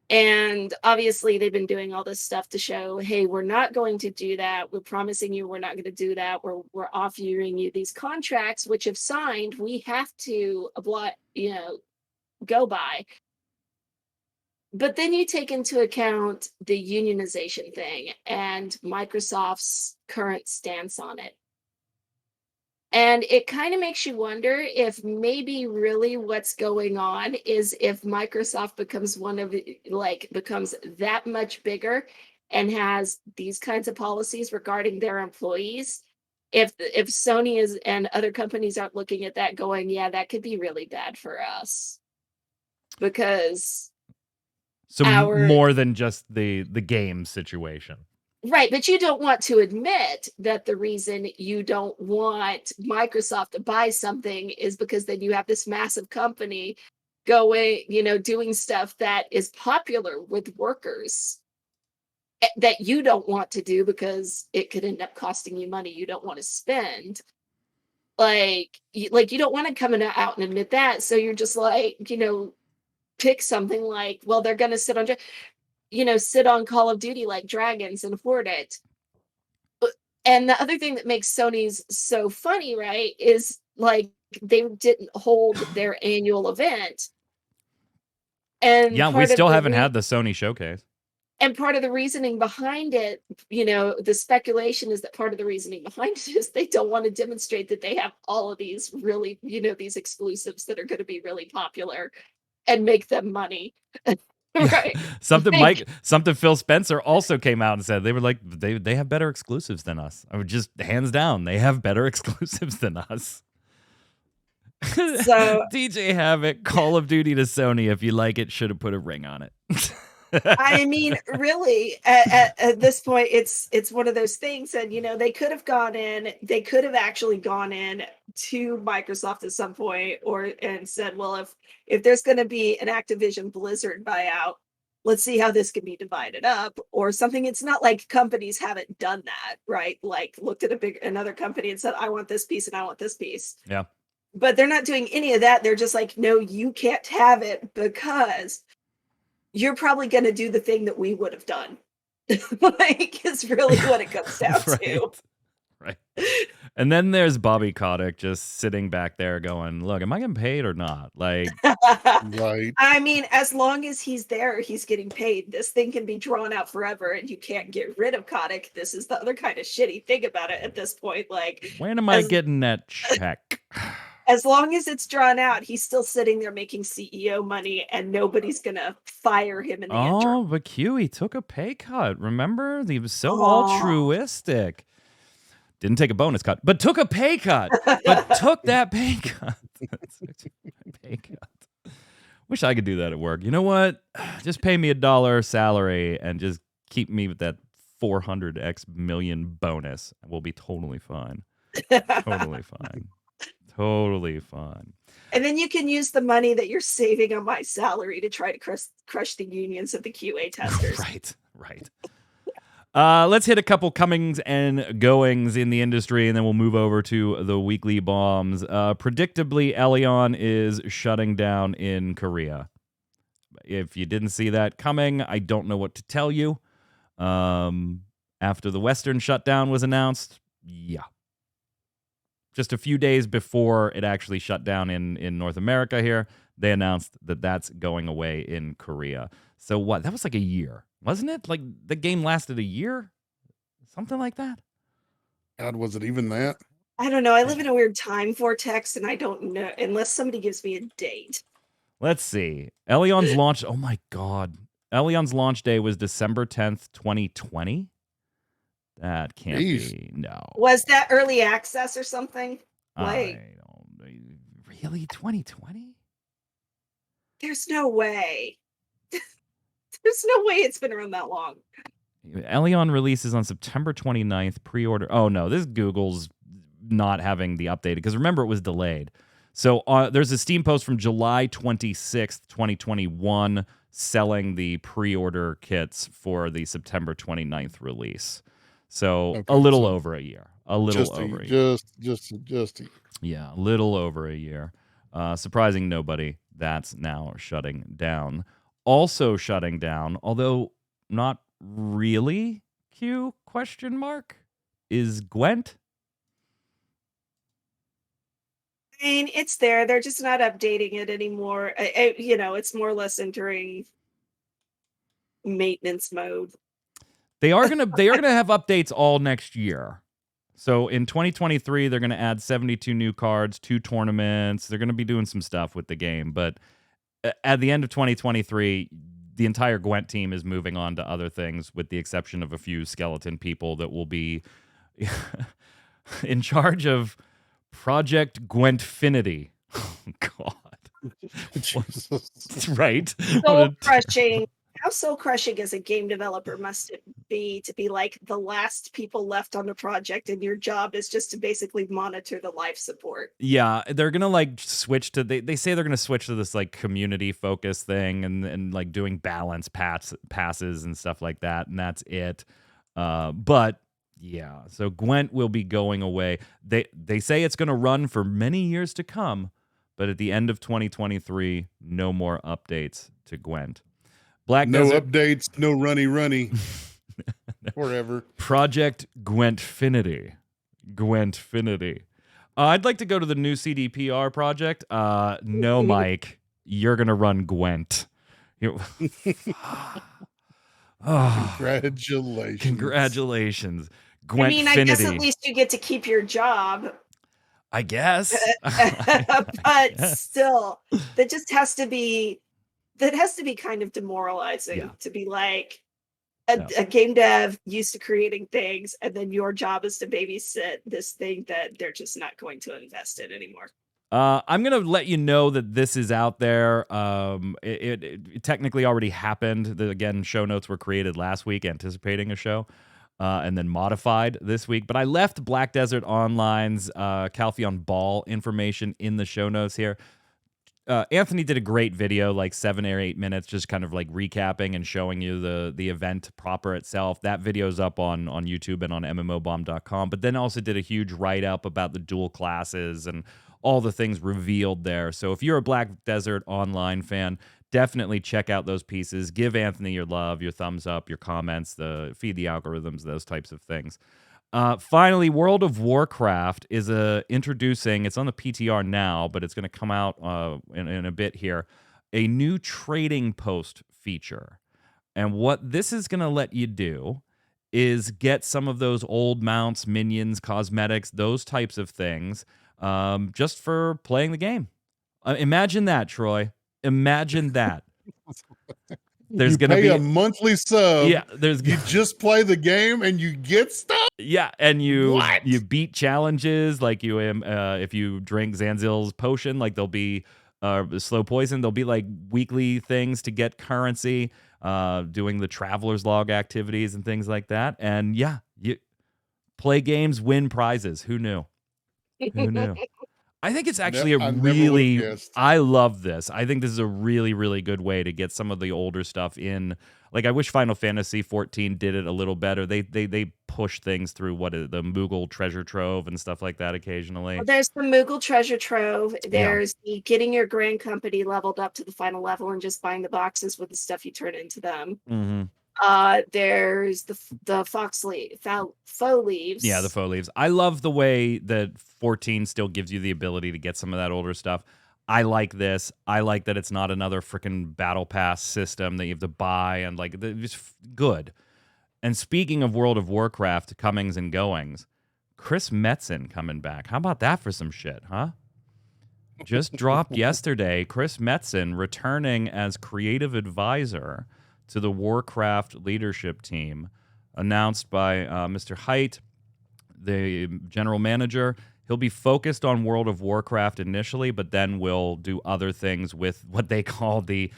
And obviously, they've been doing all this stuff to show, hey, we're not going to do that. We're promising you we're not going to do that. We're offering you these contracts, which if signed, we have to go by. But then you take into account the unionization thing and Microsoft's current stance on it. And it kind of makes you wonder if maybe really what's going on is if Microsoft becomes becomes that much bigger and has these kinds of policies regarding their employees. If Sony and other companies aren't looking at that going, yeah, that could be really bad for us. Because more than just the game situation. Right, but you don't want to admit that the reason you don't want Microsoft to buy something is because then you have this massive company going, doing stuff that is popular with workers that you don't want to do because it could end up costing you money you don't want to spend. Like you don't want to come out and admit that. So you're just like, pick something like, well, they're going to sit on Call of Duty like dragons and hoard it. And the other thing that makes Sony's so funny, right, is like they didn't hold their annual event. And yeah, we still haven't had the Sony showcase. And part of the reasoning behind it, the speculation is that part of the reasoning behind it is they don't want to demonstrate that they have all of these really, these exclusives that are going to be really popular and make them money. Right. Something Phil Spencer also came out and said they were like, they have better exclusives than us. I would just hands down, they have better exclusives than us. So DJ Havoc, Call of Duty to Sony, if you like it, should have put a ring on it. I mean, really, at this point, it's one of those things that, they could have actually gone in to Microsoft at some point and said, well, if there's going to be an Activision Blizzard buyout, let's see how this can be divided up or something. It's not like companies haven't done that, right? Like looked at another company and said, I want this piece and I want this piece. Yeah. But they're not doing any of that. They're just like, no, you can't have it because you're probably going to do the thing that we would have done. Like, it's really what it comes down to. Right. And then there's Bobby Kotick just sitting back there going, look, am I getting paid or not? Like, Right. I mean, as long as he's there, he's getting paid. This thing can be drawn out forever and you can't get rid of Kotick. This is the other kind of shitty thing about it at this point. Like, when am I getting that check? As long as it's drawn out, he's still sitting there making CEO money and nobody's going to fire him in the interim. Oh, but Q, he took a pay cut. Remember? He was so altruistic. Didn't take a bonus cut, but took a pay cut. But took that pay cut. Pay cut. Wish I could do that at work. You know what? Just pay me $1 salary and just keep me with that 400x million bonus. We'll be totally fine. Totally fine. Totally fine. And then you can use the money that you're saving on my salary to try to crush the unions of the QA testers. Right. Let's hit a couple comings and goings in the industry, and then we'll move over to the weekly bombs. Predictably, Elyon is shutting down in Korea. If you didn't see that coming, I don't know what to tell you. After the Western shutdown was announced, yeah. Just a few days before it actually shut down in North America here, they announced that that's going away in Korea. So what? That was like a year, wasn't it? Like the game lasted a year? Something like that? God, was it even that? I don't know. I live in a weird time vortex and I don't know unless somebody gives me a date. Let's see. Elyon's launch. Oh my God. Elyon's launch day was December 10th, 2020. That can't be. No. Was that early access or something? I don't. Really? 2020? There's no way. There's no way it's been around that long. Elyon releases on September 29th. Pre-order. Oh, no. This Google's not having the updated because remember, it was delayed. So there's a Steam post from July 26th, 2021, selling the pre-order kits for the September 29th release. So okay, a little over a year. A little over a year. Just a year. Yeah, a little over a year. Surprising nobody. That's now shutting down. Also shutting down, although not really, Q, question mark, is Gwent. I mean, it's there. They're just not updating it anymore. It's more or less entering maintenance mode. They are gonna have updates all next year. So in 2023, they're gonna add 72 new cards, 2 tournaments. They're gonna be doing some stuff with the game. But at the end of 2023, the entire Gwent team is moving on to other things, with the exception of a few skeleton people that will be in charge of Project Gwentfinity. Oh, God. Jesus. Right. Soul crushing. How soul crushing as a game developer must it be to be like the last people left on the project, and your job is just to basically monitor the life support? Yeah, they're gonna like switch to they say they're gonna switch to this like community focus thing and like doing balance passes and stuff like that, and that's it. But yeah, so Gwent will be going away. They say it's gonna run for many years to come, but at the end of 2023, no more updates to Gwent. No updates, no runny forever. Project Gwentfinity. Gwentfinity. I'd like to go to the new CDPR project. No, Mike, you're gonna run Gwent. Congratulations. Congratulations. I mean, I guess at Gwentfinity. least you get to keep your job, I guess. but still, that just has to be kind of demoralizing Yeah. to be like a game dev used to creating things, and then your job is to babysit this thing that they're just not going to invest in anymore. I'm going to let you know that this is out there. It technically already happened. Again, show notes were created last week anticipating a show and then modified this week. But I left Black Desert Online's Calpheon Ball information in the show notes here. Anthony did a great video, like 7 or 8 minutes, just kind of like recapping and showing you the event proper itself. That video's up on YouTube and on MMOBomb.com, but then also did a huge write-up about the dual classes and all the things revealed there. So if you're a Black Desert Online fan, definitely check out those pieces. Give Anthony your love, your thumbs up, your comments, feed the algorithms, those types of things. Finally, World of Warcraft is introducing, it's on the PTR now, but it's going to come out in a bit here, a new trading post feature. And what this is going to let you do is get some of those old mounts, minions, cosmetics, those types of things, just for playing the game. Imagine that, Troy. Imagine that. There's going to be a monthly sub. Yeah, you just play the game and you get stuff. Yeah, and you beat challenges like if you drink Zanzil's potion, like there'll be slow poison. There'll be like weekly things to get currency, doing the traveler's log activities and things like that. And yeah, you play games, win prizes. Who knew? Who knew? I think it's actually I love this. I think this is a really, really good way to get some of the older stuff in. Like, I wish Final Fantasy 14 did it a little better. They push things through the Moogle treasure trove and stuff like that occasionally. Well, there's the Moogle treasure trove. There's the getting your Grand Company leveled up to the final level and just buying the boxes with the stuff you turn into them. Mm-hmm. There's the faux leaves. Yeah, the faux leaves. I love the way that 14 still gives you the ability to get some of that older stuff. I like this. I like that it's not another freaking battle pass system that you have to buy, and like it's good. And speaking of World of Warcraft comings and goings, Chris Metzen coming back. How about that for some shit, huh? Just dropped yesterday. Chris Metzen returning as creative advisor to the Warcraft leadership team, announced by Mr. Haidt, the general manager. He'll be focused on World of Warcraft initially, but then will do other things with what they call the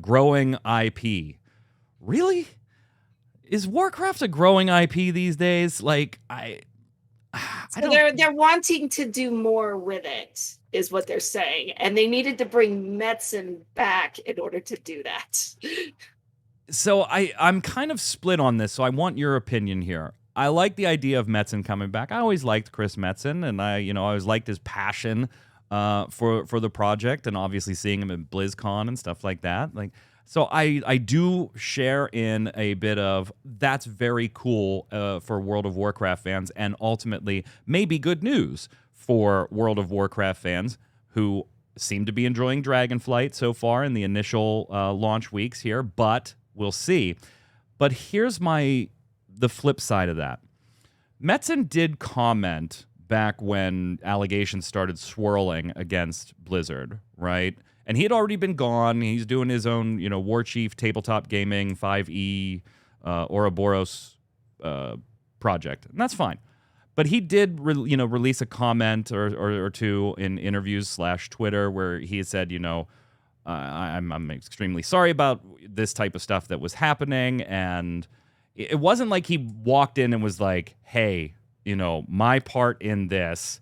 growing IP. Really? Is Warcraft a growing IP these days? Like, they're wanting to do more with it, is what they're saying, and they needed to bring Metzen back in order to do that. So I'm kind of split on this. So I want your opinion here. I like the idea of Metzen coming back. I always liked Chris Metzen, and I always liked his passion for the project, and obviously seeing him at BlizzCon and stuff like that. Like, so I do share in a bit of that's very cool for World of Warcraft fans, and ultimately maybe good news for World of Warcraft fans who seem to be enjoying Dragonflight so far in the initial launch weeks here, but we'll see. But here's the flip side of that. Metzen did comment back when allegations started swirling against Blizzard, right? And he had already been gone. He's doing his own, War Chief Tabletop Gaming 5e Ouroboros project, and that's fine. But he did, release a comment or two in interviews / Twitter where he said, I'm extremely sorry about this type of stuff that was happening. And it wasn't like he walked in and was like, hey, my part in this,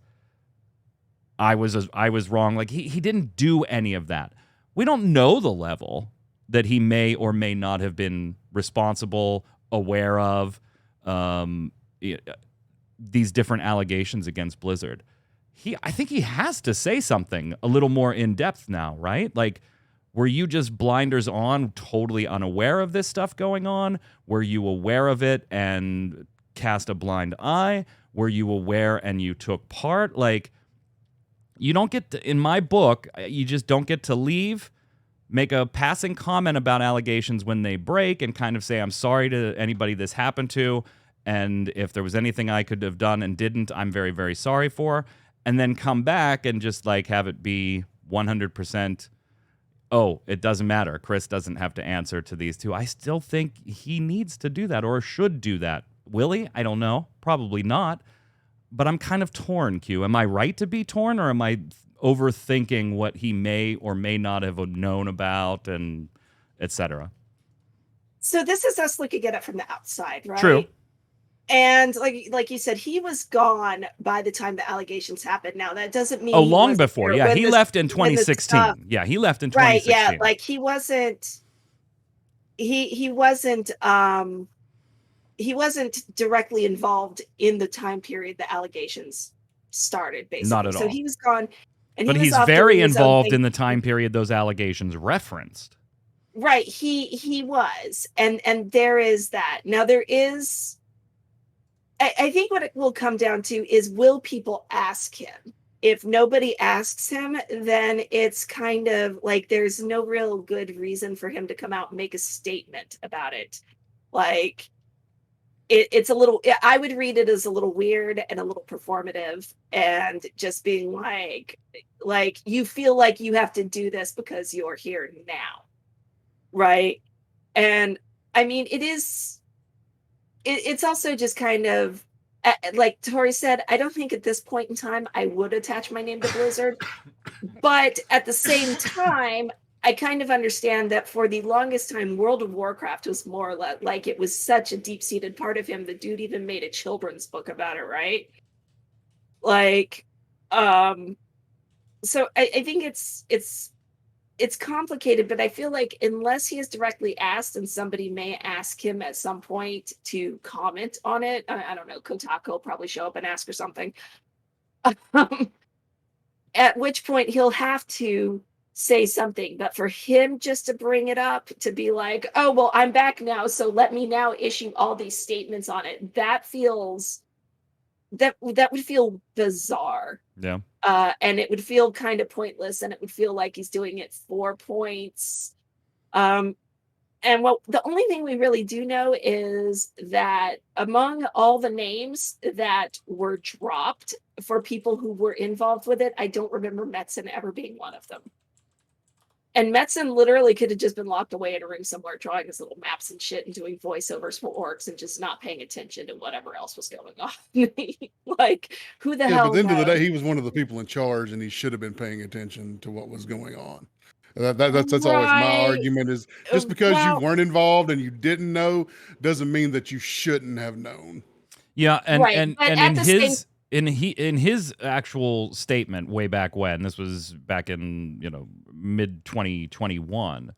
I was wrong. Like he didn't do any of that. We don't know the level that he may or may not have been responsible, aware of these different allegations against Blizzard. I think he has to say something a little more in depth now, right? Like, were you just blinders on, totally unaware of this stuff going on? Were you aware of it and cast a blind eye? Were you aware and you took part? Like, you don't get to, in my book, you just don't get to leave, make a passing comment about allegations when they break, and kind of say, I'm sorry to anybody this happened to, and if there was anything I could have done and didn't, I'm very, very sorry for, and then come back and just like have it be 100%, oh, it doesn't matter. Chris doesn't have to answer to these two. I still think he needs to do that or should do that. Will he? I don't know. Probably not. But I'm kind of torn, Q. Am I right to be torn, or am I overthinking what he may or may not have known about, and et cetera? So this is us looking at it from the outside, right? True. And like you said, he was gone by the time the allegations happened. Now that doesn't mean long before. Yeah, he left in 2016. Yeah, he left in 2016. Right. Yeah, like he wasn't directly involved in the time period the allegations started. Basically, not at all. So he was gone, but he's very involved in the time period those allegations referenced. Right. He was, and there is that. Now there is. I think what it will come down to is, will people ask him? If nobody asks him, then it's kind of like there's no real good reason for him to come out and make a statement about it. Like, it's a little, I would read it as a little weird and a little performative, and just being like you feel like you have to do this because you're here now. Right. And I mean, it's also just kind of, like Tori said, I don't think at this point in time I would attach my name to Blizzard. But at the same time, I kind of understand that for the longest time, World of Warcraft was more like it was such a deep-seated part of him. The dude even made a children's book about it, right? Like, so I think it's complicated, but I feel like unless he is directly asked, and somebody may ask him at some point to comment on it, I don't know, Kotaku will probably show up and ask or something, at which point he'll have to say something. But for him just to bring it up, to be like, oh, well, I'm back now, so let me now issue all these statements on it, that would feel bizarre. Yeah. And it would feel kind of pointless, and it would feel like he's doing it for points. And the only thing we really do know is that among all the names that were dropped for people who were involved with it, I don't remember Metzen ever being one of them. And Metzen literally could have just been locked away in a room somewhere, drawing his little maps and shit and doing voiceovers for orcs and just not paying attention to whatever else was going on. Like, who the hell? But at the end of the day, he was one of the people in charge, and he should have been paying attention to what was going on. That's always my argument, is just because you weren't involved and you didn't know doesn't mean that you shouldn't have known. Yeah, and in his actual statement way back when, this was back in mid 2021,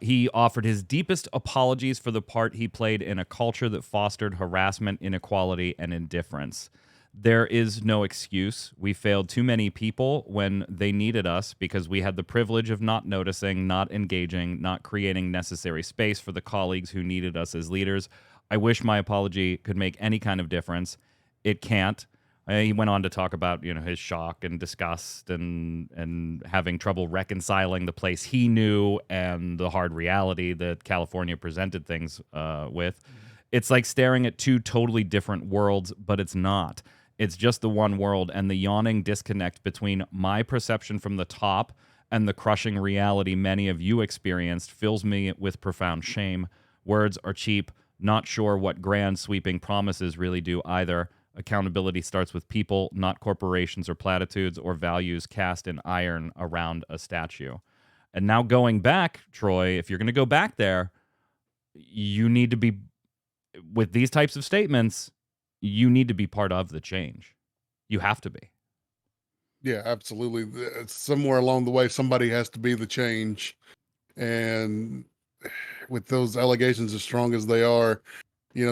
he offered his deepest apologies for the part he played in a culture that fostered harassment, inequality, and indifference. There is no excuse. We failed too many people when they needed us because we had the privilege of not noticing, not engaging, not creating necessary space for the colleagues who needed us as leaders. I wish my apology could make any kind of difference. It can't. He went on to talk about, his shock and disgust and having trouble reconciling the place he knew and the hard reality that California presented things with. It's like staring at two totally different worlds, but it's not. It's just the one world, and the yawning disconnect between my perception from the top and the crushing reality many of you experienced fills me with profound shame. Words are cheap, not sure what grand sweeping promises really do either. Accountability starts with people, not corporations or platitudes or values cast in iron around a statue. And now going back, Troy, if you're going to go back there, you need to be, with these types of statements, you need to be part of the change. You have to be. Yeah, absolutely. Somewhere along the way, somebody has to be the change. And with those allegations as strong as they are,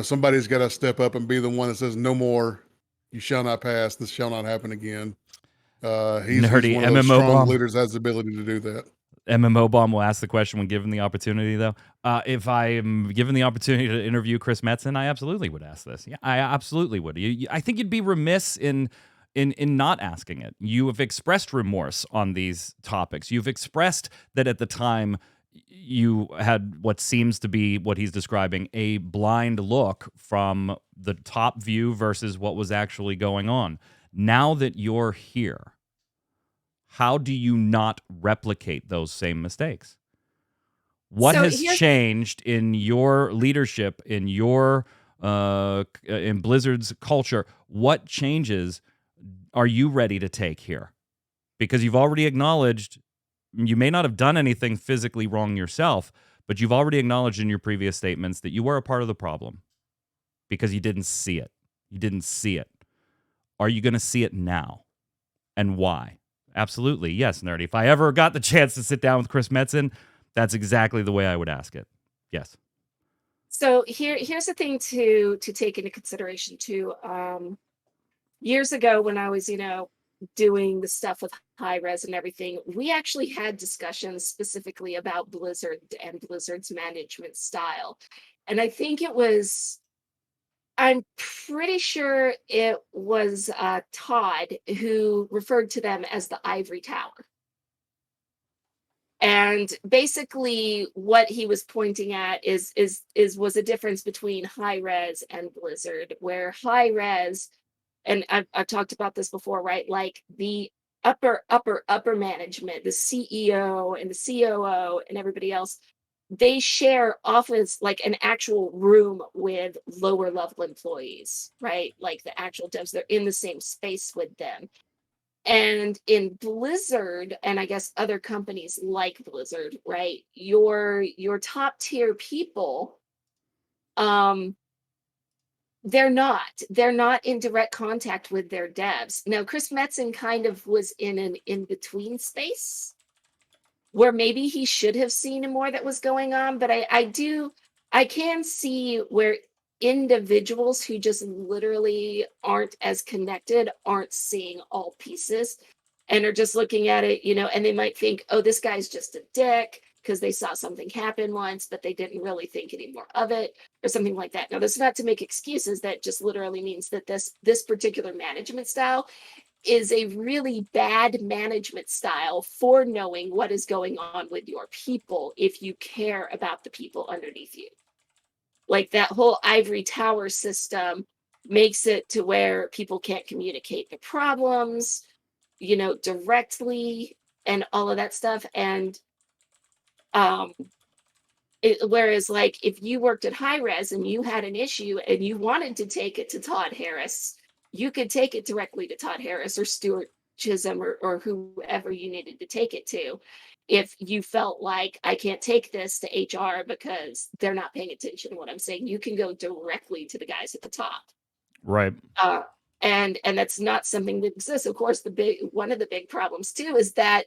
somebody's got to step up and be the one that says, no more, you shall not pass, this shall not happen again. He's Nerdy one of those strong MMOBomb. leaders that has the ability to do that. MMOBomb will ask the question when given the opportunity, though. If I'm given the opportunity to interview Chris Metzen, I absolutely would ask this. Yeah, I absolutely would. I think you'd be remiss in not asking it. You have expressed remorse on these topics. You've expressed that at the time you had what seems to be what he's describing, a blind look from the top view versus what was actually going on. Now that you're here, how do you not replicate those same mistakes? What has changed in your leadership, in your in Blizzard's culture? What changes are you ready to take here? Because you've already acknowledged you may not have done anything physically wrong yourself, but you've already acknowledged in your previous statements that you were a part of the problem because you didn't see it. You didn't see it. Are you going to see it now? And why? Absolutely. Yes, Nerdy. If I ever got the chance to sit down with Chris Metzen, that's exactly the way I would ask it. Yes. So here's the thing to take into consideration too. Years ago when I was, doing the stuff with high res and everything, we actually had discussions specifically about Blizzard and Blizzard's management style. And I'm pretty sure it was Todd who referred to them as the Ivory Tower. And basically what he was pointing at was a difference between high res and Blizzard, where high res, and I've talked about this before, right? Like the upper management, the CEO and the COO and everybody else, they share office, like an actual room with lower level employees, right? Like the actual devs, they're in the same space with them. And in Blizzard, and I guess other companies like Blizzard, right? Your top tier people, they're not in direct contact with their devs. Now, Chris Metzen kind of was in an in-between space where maybe he should have seen more that was going on, but I can see where individuals who just literally aren't as connected aren't seeing all pieces and are just looking at it, and they might think, oh, this guy's just a dick because they saw something happen once, but they didn't really think any more of it or something like that. Now, that's not to make excuses. That just literally means that this particular management style is a really bad management style for knowing what is going on with your people if you care about the people underneath you. Like that whole ivory tower system makes it to where people can't communicate the problems, directly and all of that stuff. And whereas like if you worked at high res and you had an issue and you wanted to take it to Todd Harris, you could take it directly to Todd Harris or Stuart Chisholm or whoever you needed to take it to. If you felt like I can't take this to HR because they're not paying attention to what I'm saying, you can go directly to the guys at the top. Right. And that's not something that exists. Of course, one of the big problems too is that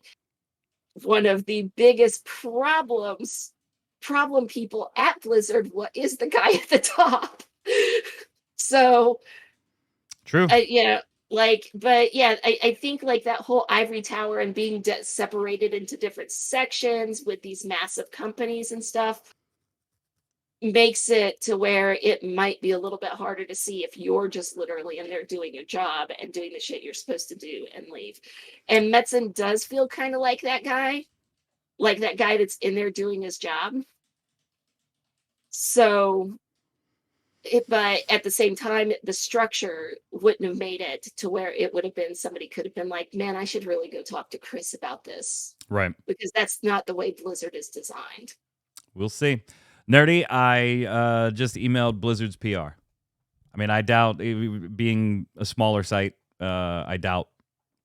one of the biggest problem people at Blizzard is the guy at the top. So true. I think like that whole ivory tower and being separated into different sections with these massive companies and stuff makes it to where it might be a little bit harder to see if you're just literally in there doing your job and doing the shit you're supposed to do and leave. And Metzen does feel kind of like that guy that's in there doing his job. So, but at the same time, the structure wouldn't have made it to where it would have been somebody could have been like, man, I should really go talk to Chris about this. Right. Because that's not the way Blizzard is designed. We'll see. Nerdy, I just emailed Blizzard's PR. I mean, I doubt, being a smaller site, I doubt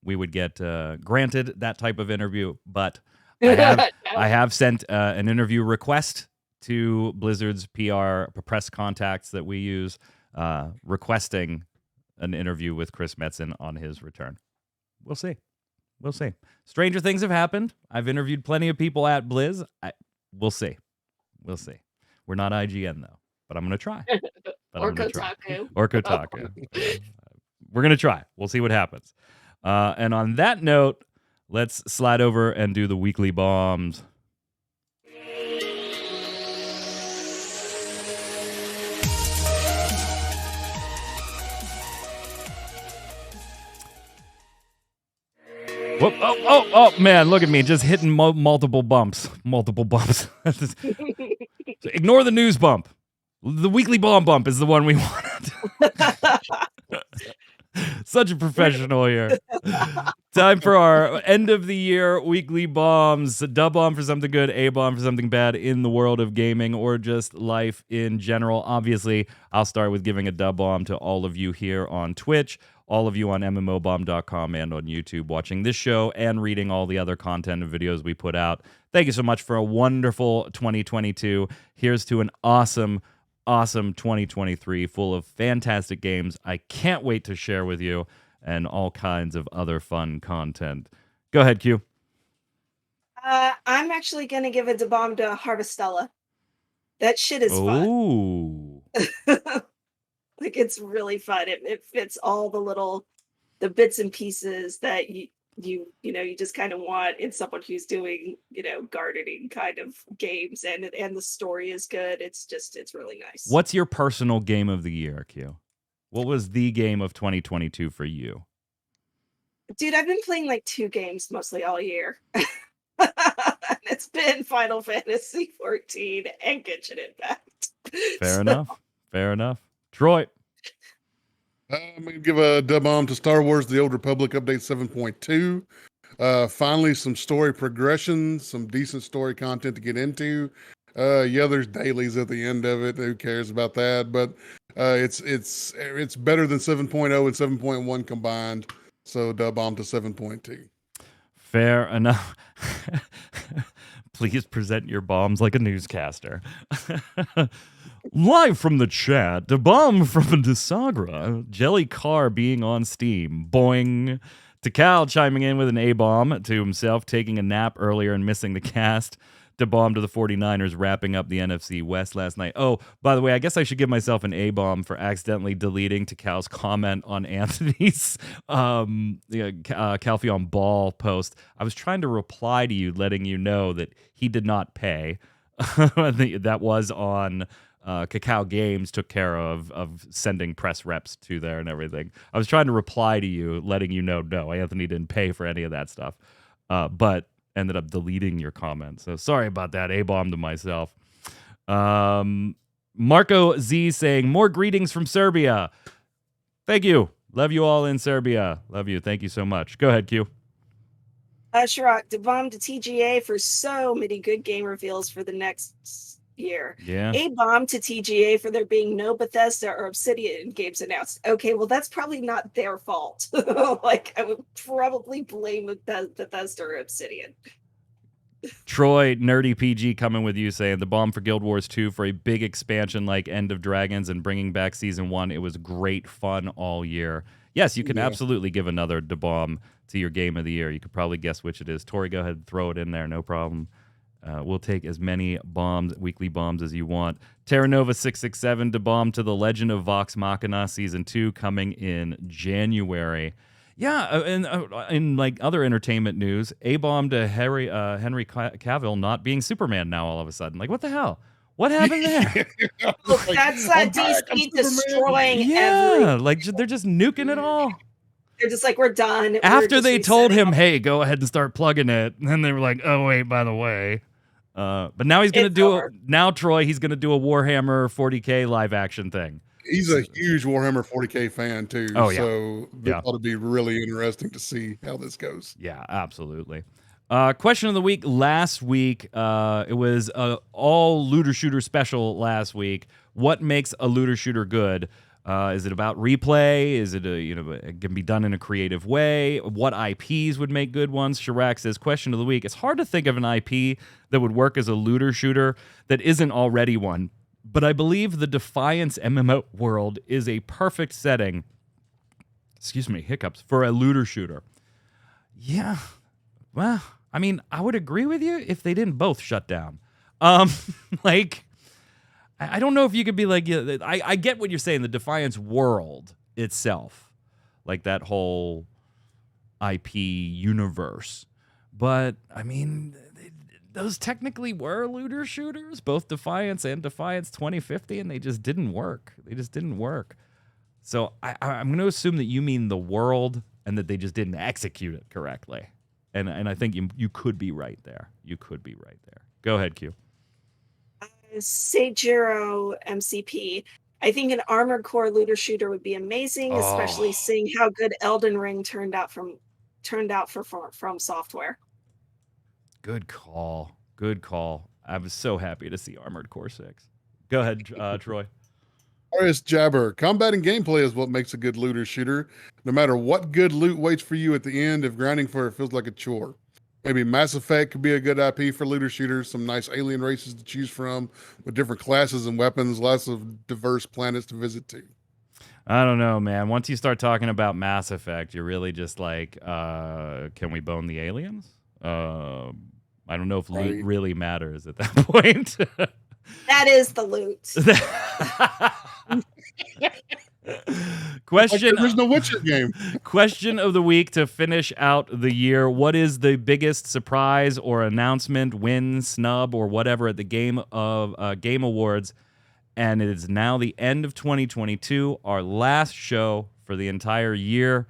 we would get granted that type of interview, but I I have sent an interview request to Blizzard's PR press contacts that we use, requesting an interview with Chris Metzen on his return. We'll see. We'll see. Stranger things have happened. I've interviewed plenty of people at Blizz. We'll see. We'll see. We're not IGN, though, but I'm going to try. Or Kotaku. Or Kotaku. We're going to try. We'll see what happens. And on that note, let's slide over and do the weekly bombs. Whoop, oh, man, look at me, just hitting multiple bumps. So ignore the news bump. The weekly bomb bump is the one we wanted. Such a professional here. Time for our end of the year weekly bombs. Dub bomb for something good, A bomb for something bad in the world of gaming or just life in general. Obviously, I'll start with giving a dub bomb to all of you here on Twitch, all of you on MMOBomb.com and on YouTube watching this show and reading all the other content and videos we put out. Thank you so much for a wonderful 2022. Here's to an awesome 2023 full of fantastic games I can't wait to share with you and all kinds of other fun content. Go ahead, Q. I'm actually going to give a bomb to Harvestella. That shit is fun. Like, it's really fun. It fits all the bits and pieces that you just kind of want in someone who's doing, gardening kind of games, and the story is good. It's really nice. What's your personal game of the year, Q? What was the game of 2022 for you? Dude, I've been playing like 2 games mostly all year. It's been Final Fantasy 14 and Genshin Impact. Fair enough. Troy. I'm going to give a dub bomb to Star Wars The Old Republic Update 7.2. Finally, some story progression, some decent story content to get into. There's dailies at the end of it. Who cares about that? But it's better than 7.0 and 7.1 combined. So dub bomb to 7.2. Fair enough. Please present your bombs like a newscaster. Live from the chat, a bomb from Desagra. Jelly Car being on Steam. Boing. Takal chiming in with an A-bomb to himself, taking a nap earlier and missing the cast. To bomb to the 49ers wrapping up the NFC West last night. Oh, by the way, I guess I should give myself an A-bomb for accidentally deleting Takal's comment on Anthony's Calpheon Ball post. I was trying to reply to you, letting you know that he did not pay. That was on Cacao Games took care of sending press reps to there and everything. I was trying to reply to you, letting you know, no, Anthony didn't pay for any of that stuff. But ended up deleting your comment. So sorry about that. A-bomb to myself. Marco Z saying, more greetings from Serbia. Thank you. Love you all in Serbia. Love you. Thank you so much. Go ahead, Q. Shirok, the bomb to TGA for so many good game reveals for the next year. Yeah. A bomb to TGA for there being no Bethesda or Obsidian games announced. Okay, well, that's probably not their fault. Like, I would probably blame Bethesda or Obsidian. Troy, Nerdy PG, coming with you saying the bomb for Guild Wars 2 for a big expansion like End of Dragons and bringing back Season 1. It was great fun all year. Yes, you can absolutely give another bomb to your game of the year. You could probably guess which it is. Tori, go ahead and throw it in there. No problem. We'll take as many weekly bombs as you want. Terranova667 to bomb to the Legend of Vox Machina Season 2 coming in January. Yeah, and in like other entertainment news, A-bomb to Henry Cavill not being Superman now all of a sudden. Like, what the hell? What happened there? Look, that's DC destroying everything. Yeah, like they're just nuking it all. They're just like, we're done. After they told him, hey, go ahead and start plugging it, and then they were like, oh, wait, by the way. But now he's going to Troy, he's going to do a Warhammer 40K live action thing. He's a huge Warhammer 40K fan, too. Oh, yeah. So that ought to be really interesting to see how this goes. Yeah, absolutely. Question of the week last week. It was all looter shooter special last week. What makes a looter shooter good? Is it about replay? Is it it can be done in a creative way? What IPs would make good ones? Chirac says, question of the week. It's hard to think of an IP that would work as a looter shooter that isn't already one. But I believe the Defiance MMO world is a perfect setting, hiccups, for a looter shooter. Yeah. Well, I mean, I would agree with you if they didn't both shut down. I don't know if you could be like, yeah, I get what you're saying, the Defiance world itself, like that whole IP universe. But, I mean, those technically were looter shooters, both Defiance and Defiance 2050, and they just didn't work. So I'm going to assume that you mean the world and that they just didn't execute it correctly. And I think you could be right there. Go ahead, Q. Seijiro MCP. I think an Armored Core looter shooter would be amazing, especially seeing how good Elden Ring turned out for From Software. Good call. I was so happy to see Armored Core 6. Go ahead, Troy. Arius Jabber. Combat and gameplay is what makes a good looter shooter. No matter what good loot waits for you at the end, if grinding for it feels like a chore. Maybe Mass Effect could be a good IP for looter shooters. Some nice alien races to choose from with different classes and weapons. Lots of diverse planets to visit too. I don't know, man. Once you start talking about Mass Effect, you're really just like, can we bone the aliens? I don't know if loot really matters at that point. That is the loot. Question. There's no Witcher game. Question of the week to finish out the year. What is the biggest surprise or announcement, win, snub, or whatever at the Game Awards? And it is now the end of 2022, our last show for the entire year.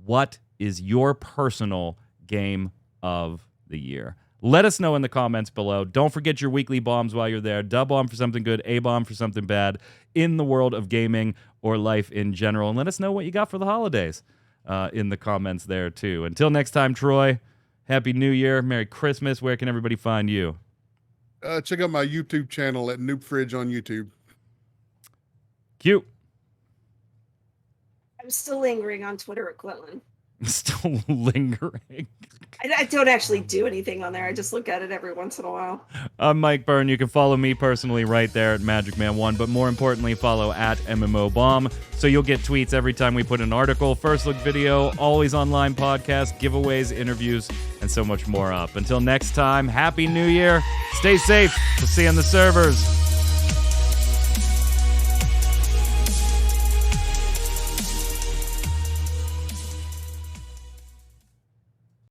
What is your personal game of the year? Let us know in the comments below. Don't forget your weekly bombs while you're there. Dub bomb for something good, A bomb for something bad in the world of gaming or life in general. And let us know what you got for the holidays in the comments there too. Until next time, Troy, Happy New Year. Merry Christmas. Where can everybody find you? Check out my YouTube channel at Noob Fridge on YouTube. Cute. I'm still lingering on Twitter at Quinlan. Still lingering. I don't actually do anything on there. I just look at it every once in a while. I'm Mike Byrne. You can follow me personally right there at magicman1, but more importantly, follow at MMOBomb, so you'll get tweets every time we put an article, first look video, always online podcast, giveaways, interviews, and so much more up. Until next time, Happy New Year. Stay safe. We'll see you on the servers.